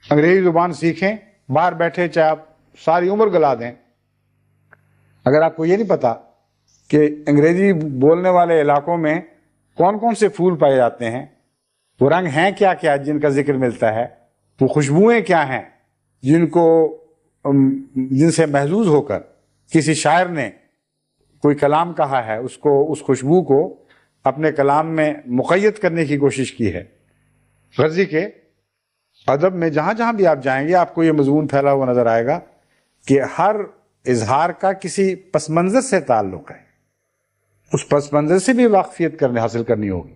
انگریزی زبان سیکھیں باہر بیٹھے، چاہے آپ ساری عمر گلا دیں، اگر آپ کو یہ نہیں پتا کہ انگریزی بولنے والے علاقوں میں کون کون سے پھول پائے جاتے ہیں، وہ رنگ ہیں کیا کیا جن کا ذکر ملتا ہے، وہ خوشبوئیں کیا ہیں جن سے محظوظ ہو کر کسی شاعر نے کوئی کلام کہا ہے، اس خوشبو کو اپنے کلام میں مقید کرنے کی کوشش کی ہے۔ غزی کے ادب میں جہاں جہاں بھی آپ جائیں گے آپ کو یہ مضمون پھیلا ہوا نظر آئے گا کہ ہر اظہار کا کسی پس منظر سے تعلق ہے، اس پس منظر سے بھی واقفیت حاصل کرنی ہوگی۔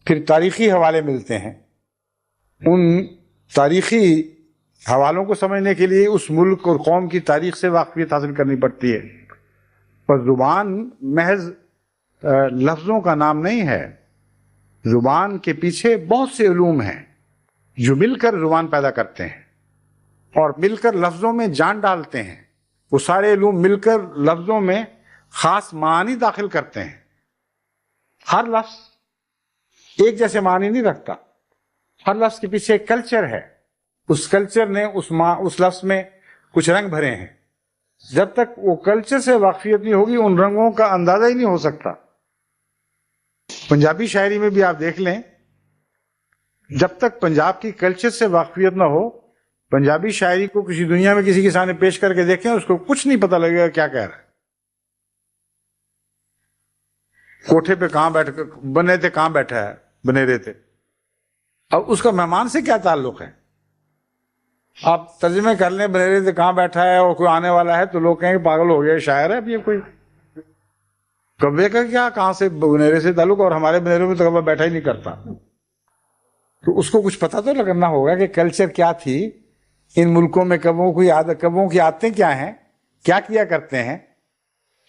پھر تاریخی حوالے ملتے ہیں، ان تاریخی حوالوں کو سمجھنے کے لیے اس ملک اور قوم کی تاریخ سے واقفیت حاصل کرنی پڑتی ہے۔ پر زبان محض لفظوں کا نام نہیں ہے، زبان کے پیچھے بہت سے علوم ہیں جو مل کر زبان پیدا کرتے ہیں اور مل کر لفظوں میں جان ڈالتے ہیں۔ وہ سارے علوم مل کر لفظوں میں خاص معانی داخل کرتے ہیں۔ ہر لفظ ایک جیسے معنی نہیں رکھتا، ہر لفظ کے پیچھے ایک کلچر ہے، اس کلچر نے اس لفظ میں کچھ رنگ بھرے ہیں۔ جب تک وہ کلچر سے واقفیت نہیں ہوگی ان رنگوں کا اندازہ ہی نہیں ہو سکتا۔ پنجابی شاعری میں بھی آپ دیکھ لیں جب تک پنجاب کی کلچر سے واقفیت نہ ہو، پنجابی شاعری کو کسی دنیا میں کسی کے سامنے پیش کر کے دیکھیں، اس کو کچھ نہیں پتہ لگے گا کیا کہہ رہا ہے. کوٹھے پہ کہاں بیٹھ بنے تھے، کہاں بیٹھا ہے، بنے رہے تھے. اب اس کا مہمان سے کیا تعلق ہے؟ آپ ترجمے کر لیں، بنے رہے تھے کہاں بیٹھا ہے، اور کوئی آنے والا ہے تو لوگ کہیں کہ پاگل ہو گیا، شاعر ہے اب یہ کوئی. کبے کا کیا، کہاں سے بنیرے سے تعلق، اور ہمارے بنیروں میں تو کبا بیٹھا ہی نہیں کرتا. تو اس کو کچھ پتہ تو لگنا ہوگا کہ کلچر کیا تھی ان ملکوں میں، کبوں کی عادتیں کیا ہیں، کیا کیا کرتے ہیں،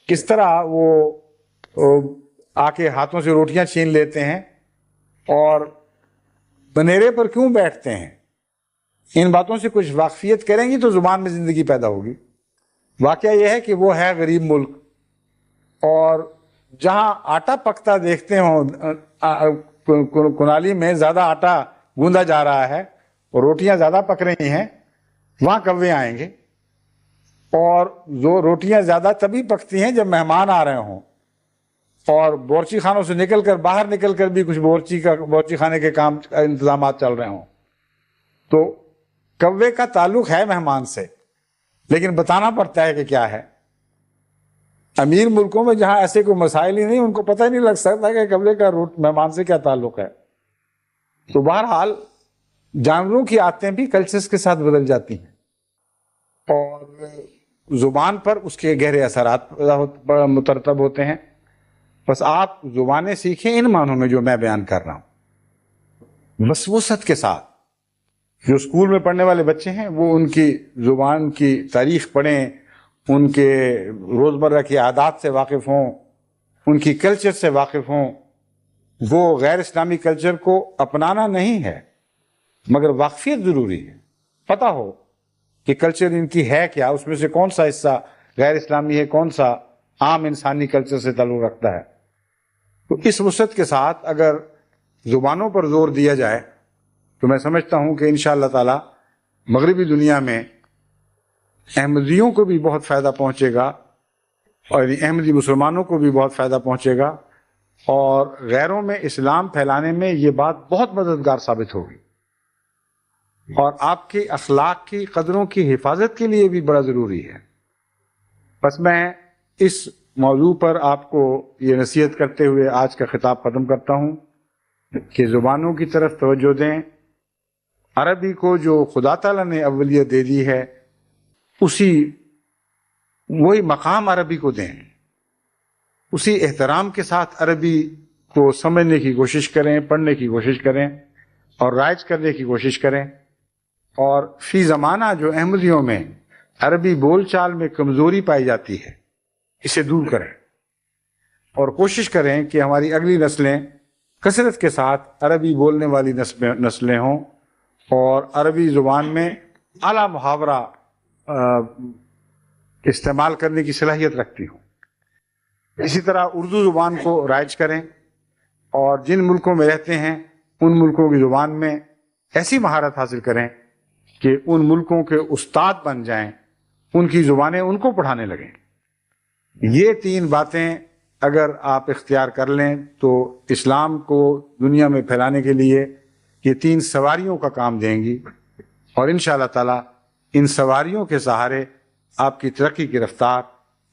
کس طرح وہ آ کے ہاتھوں سے روٹیاں چھین لیتے ہیں، اور بنیرے پر کیوں بیٹھتے ہیں. ان باتوں سے کچھ واقفیت کریں گی تو زبان میں زندگی پیدا ہوگی. واقعہ یہ ہے کہ وہ ہے غریب ملک، اور جہاں آٹا پکتا دیکھتے ہوں، کنالی میں زیادہ آٹا گوندا جا رہا ہے اور روٹیاں زیادہ پک رہی ہیں، وہاں کوے آئیں گے. اور جو روٹیاں زیادہ تبھی پکتی ہیں جب مہمان آ رہے ہوں، اور بورچی خانوں سے نکل کر باہر نکل کر بھی کچھ بورچی خانے کے کام انتظامات چل رہے ہوں. تو کوے کا تعلق ہے مہمان سے، لیکن بتانا پڑتا ہے کہ کیا ہے. امیر ملکوں میں جہاں ایسے کوئی مسائل ہی نہیں، ان کو پتہ ہی نہیں لگ سکتا کہ کوے کا مہمان سے کیا تعلق ہے. تو بہرحال جانوروں کی عادتیں بھی کلچرز کے ساتھ بدل جاتی ہیں، اور زبان پر اس کے گہرے اثرات مترتب ہوتے ہیں. بس آپ زبانیں سیکھیں ان معنوں میں جو میں بیان کر رہا ہوں، بس وسعت کے ساتھ. جو اسکول میں پڑھنے والے بچے ہیں وہ ان کی زبان کی تاریخ پڑھیں، ان کے روزمرہ کی عادات سے واقف ہوں، ان کی کلچر سے واقف ہوں. وہ غیر اسلامی کلچر کو اپنانا نہیں ہے، مگر واقفیت ضروری ہے. پتہ ہو کہ کلچر ان کی ہے کیا، اس میں سے کون سا حصہ غیر اسلامی ہے، کون سا عام انسانی کلچر سے تعلق رکھتا ہے. تو اس وسعت کے ساتھ اگر زبانوں پر زور دیا جائے تو میں سمجھتا ہوں کہ انشاءاللہ تعالی مغربی دنیا میں احمدیوں کو بھی بہت فائدہ پہنچے گا، اور احمدی مسلمانوں کو بھی بہت فائدہ پہنچے گا، اور غیروں میں اسلام پھیلانے میں یہ بات بہت مددگار ثابت ہوگی. اور آپ کے اخلاق کی قدروں کی حفاظت کے لیے بھی بڑا ضروری ہے. بس میں اس موضوع پر آپ کو یہ نصیحت کرتے ہوئے آج کا خطاب ختم کرتا ہوں کہ زبانوں کی طرف توجہ دیں. عربی کو جو خدا تعالیٰ نے اولیت دے دی ہے، وہی مقام عربی کو دیں. اسی احترام کے ساتھ عربی کو سمجھنے کی کوشش کریں، پڑھنے کی کوشش کریں، اور رائج کرنے کی کوشش کریں. اور فی زمانہ جو احمدیوں میں عربی بول چال میں کمزوری پائی جاتی ہے، اسے دور کریں، اور کوشش کریں کہ ہماری اگلی نسلیں کثرت کے ساتھ عربی بولنے والی نسلیں ہوں، اور عربی زبان میں اعلیٰ محاورہ استعمال کرنے کی صلاحیت رکھتی ہوں. اسی طرح اردو زبان کو رائج کریں، اور جن ملکوں میں رہتے ہیں ان ملکوں کی زبان میں ایسی مہارت حاصل کریں کہ ان ملکوں کے استاد بن جائیں، ان کی زبانیں ان کو پڑھانے لگیں. یہ 3 باتیں اگر آپ اختیار کر لیں تو اسلام کو دنیا میں پھیلانے کے لیے یہ 3 سواریوں کا کام دیں گی، اور انشاءاللہ تعالی ان سواریوں کے سہارے آپ کی ترقی کی رفتار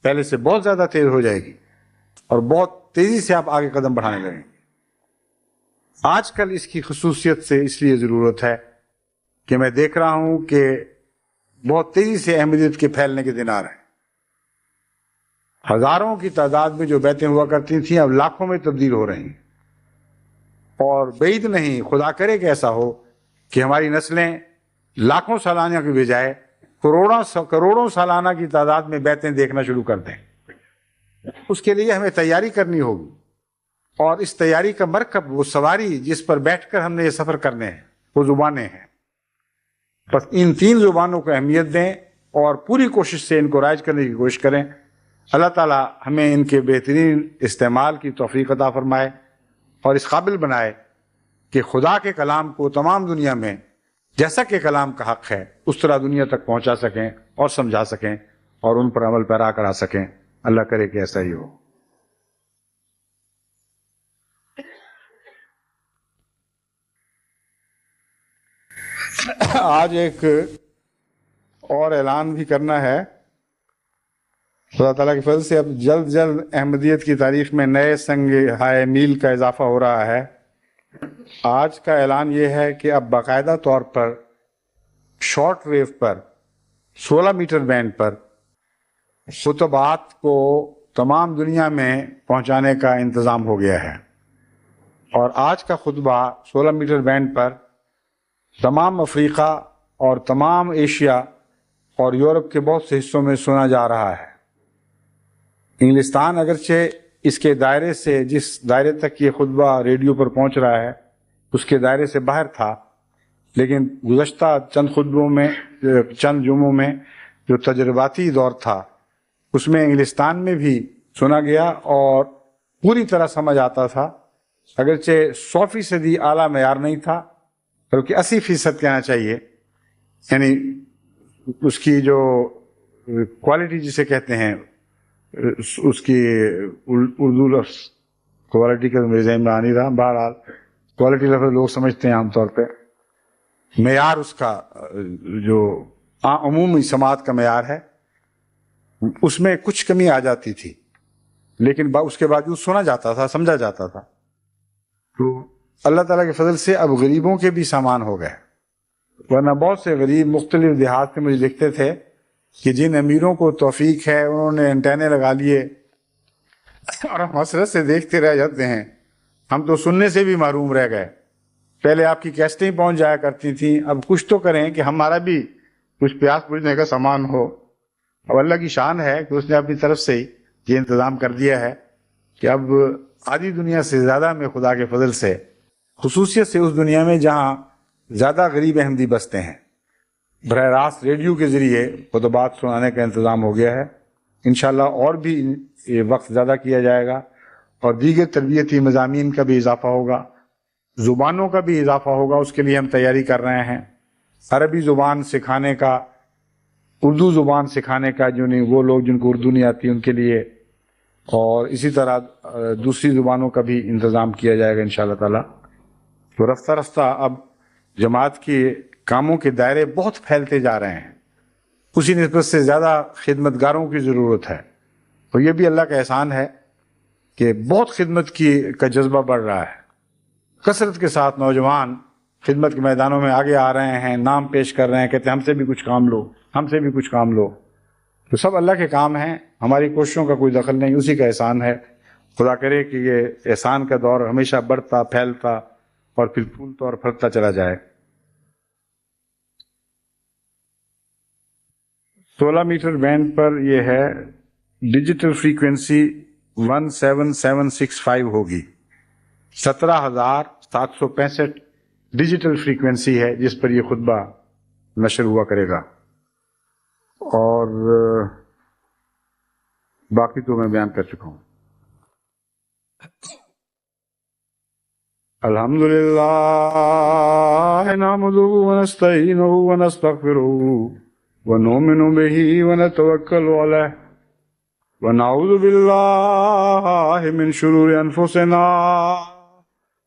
پہلے سے بہت زیادہ تیز ہو جائے گی، اور بہت تیزی سے آپ آگے قدم بڑھانے لگیں گے. آج کل اس کی خصوصیت سے اس لیے ضرورت ہے کہ میں دیکھ رہا ہوں کہ بہت تیزی سے احمدیت کے پھیلنے کے دن آ رہے ہیں. ہزاروں کی تعداد میں جو بیعتیں ہوا کرتی تھیں اب لاکھوں میں تبدیل ہو رہی ہیں، اور بعید نہیں، خدا کرے کہ ایسا ہو کہ ہماری نسلیں لاکھوں سالانہ کے بجائے کروڑوں سالانہ کی تعداد میں بیعتیں دیکھنا شروع کر دیں. اس کے لیے ہمیں تیاری کرنی ہوگی، اور اس تیاری کا مرکب، وہ سواری جس پر بیٹھ کر ہم نے یہ سفر کرنے ہیں، وہ زبانیں ہیں. بس ان 3 زبانوں کو اہمیت دیں اور پوری کوشش سے ان کو رائج کرنے کی کوشش کریں. اللہ تعالیٰ ہمیں ان کے بہترین استعمال کی توفیق عطا فرمائے، اور اس قابل بنائے کہ خدا کے کلام کو تمام دنیا میں جیسا کہ کلام کا حق ہے اس طرح دنیا تک پہنچا سکیں اور سمجھا سکیں اور ان پر عمل پیرا کرا سکیں. اللہ کرے کہ ایسا ہی ہو. آج ایک اور اعلان بھی کرنا ہے. خدا تعالیٰ کے فضل سے اب جلد جلد احمدیت کی تاریخ میں نئے سنگ ہائے میل کا اضافہ ہو رہا ہے. آج کا اعلان یہ ہے کہ اب باقاعدہ طور پر شارٹ ویو پر 16 میٹر بینڈ پر خطبات کو تمام دنیا میں پہنچانے کا انتظام ہو گیا ہے. اور آج کا خطبہ 16 میٹر بینڈ پر تمام افریقہ اور تمام ایشیا اور یورپ کے بہت سے حصوں میں سنا جا رہا ہے. انگلستان اگرچہ اس کے دائرے سے، جس دائرے تک یہ خطبہ ریڈیو پر پہنچ رہا ہے اس کے دائرے سے باہر تھا، لیکن گزشتہ چند جمعوں میں جو تجرباتی دور تھا اس میں انگلستان میں بھی سنا گیا اور پوری طرح سمجھ آتا تھا. اگرچہ 100% اعلیٰ معیار نہیں تھا بلکہ 80% کہنا چاہیے، یعنی اس کی جو کوالٹی جسے کہتے ہیں، اس کی اردو لفظ کوالٹی کا میرے ذہن میں آ نہیں رہا، بہرحال کوالٹی لفظ لوگ سمجھتے ہیں عام طور پہ. معیار اس کا جو عمومی سماعت کا معیار ہے اس میں کچھ کمی آ جاتی تھی، لیکن اس کے باوجود سنا جاتا تھا، سمجھا جاتا تھا. تو اللہ تعالیٰ کے فضل سے اب غریبوں کے بھی سامان ہو گئے. ورنہ بہت سے غریب مختلف دیہات میں مجھے لکھتے تھے کہ جن امیروں کو توفیق ہے انہوں نے انٹینے لگا لیے اور ہم حسرت سے دیکھتے رہ جاتے ہیں، ہم تو سننے سے بھی محروم رہ گئے. پہلے آپ کی کیسٹیں پہنچ جایا کرتی تھیں، اب کچھ تو کریں کہ ہمارا بھی کچھ پیاس بجھنے کا سامان ہو. اب اللہ کی شان ہے کہ اس نے اپنی طرف سے ہی یہ انتظام کر دیا ہے کہ اب آدھی دنیا سے زیادہ میں خدا کے فضل سے، خصوصیت سے اس دنیا میں جہاں زیادہ غریب احمدی بستے ہیں، براہ راست ریڈیو کے ذریعے خطبات سنانے کا انتظام ہو گیا ہے. انشاءاللہ اور بھی یہ وقت زیادہ کیا جائے گا اور دیگر تربیتی مضامین کا بھی اضافہ ہوگا، زبانوں کا بھی اضافہ ہوگا. اس کے لیے ہم تیاری کر رہے ہیں، عربی زبان سکھانے کا، اردو زبان سکھانے کا، جو نہیں وہ لوگ جن کو اردو نہیں آتی ان کے لیے، اور اسی طرح دوسری زبانوں کا بھی انتظام کیا جائے گا انشاءاللہ تعالی. تو رفتہ رفتہ اب جماعت کے کاموں کے دائرے بہت پھیلتے جا رہے ہیں، اسی نسبت سے زیادہ خدمتگاروں کی ضرورت ہے. اور یہ بھی اللہ کا احسان ہے کہ بہت خدمت کا جذبہ بڑھ رہا ہے. کثرت کے ساتھ نوجوان خدمت کے میدانوں میں آگے آ رہے ہیں، نام پیش کر رہے ہیں، کہتے ہیں ہم سے بھی کچھ کام لو، ہم سے بھی کچھ کام لو. تو سب اللہ کے کام ہیں، ہماری کوششوں کا کوئی دخل نہیں، اسی کا احسان ہے. خدا کرے کہ یہ احسان کا دور ہمیشہ بڑھتا پھیلتا اور پھر پھولتا اور پھلتا چلا جائے. 16 میٹر بینڈ پر یہ ہے، ڈیجیٹل فریکوینسی 17765 ہوگی. 17,765 ڈیجیٹل فریکوینسی ہے جس پر یہ خطبہ نشر ہوا کرے گا. اور باقی تو میں بیان کر چکا ہوں. الحمدللہ نحمدہ ونستعینہ ونستغفرہ ونؤمن بہ ونتوکل علیہ ونعوذ باللہ من شرور انفسنا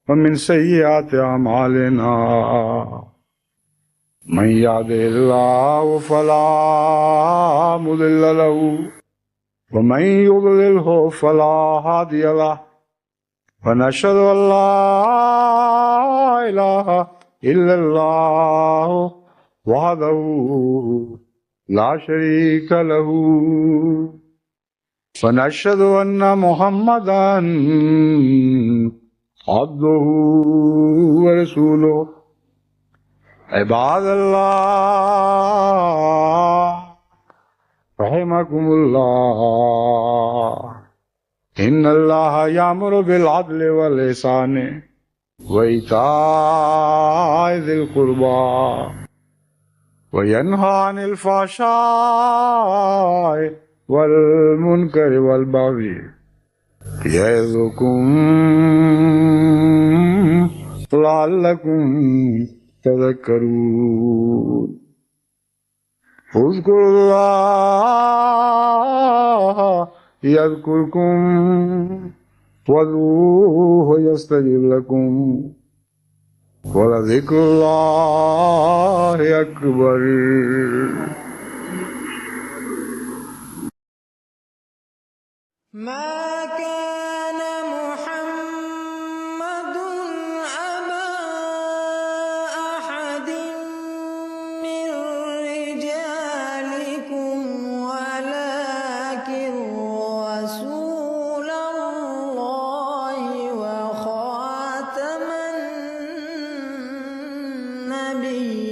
ومن سیئات اعمالنا. من يهده الله فلا مضل له ومن يضلله فلا هادي له ونشهد ان لا اله الا الله وحده لا شريك له ونشهد ان محمدا عبده ورسوله. عباد اللہ رحمکم اللہ، ان اللہ یامر بالعدل والاحسان وایتاء ذی القربى وینہی عن الفحشاء والمنکر والبغی یعظکم لعلکم تذکرون. اذکروا اللہ یذکرکم وادعوہ یستجب لکم وَلَذِكْرُ اللَّهِ أَكْبَرُ. ما كان محمد أبا أحد من رجالكم ولكن رسول الله وخاتم النبيين.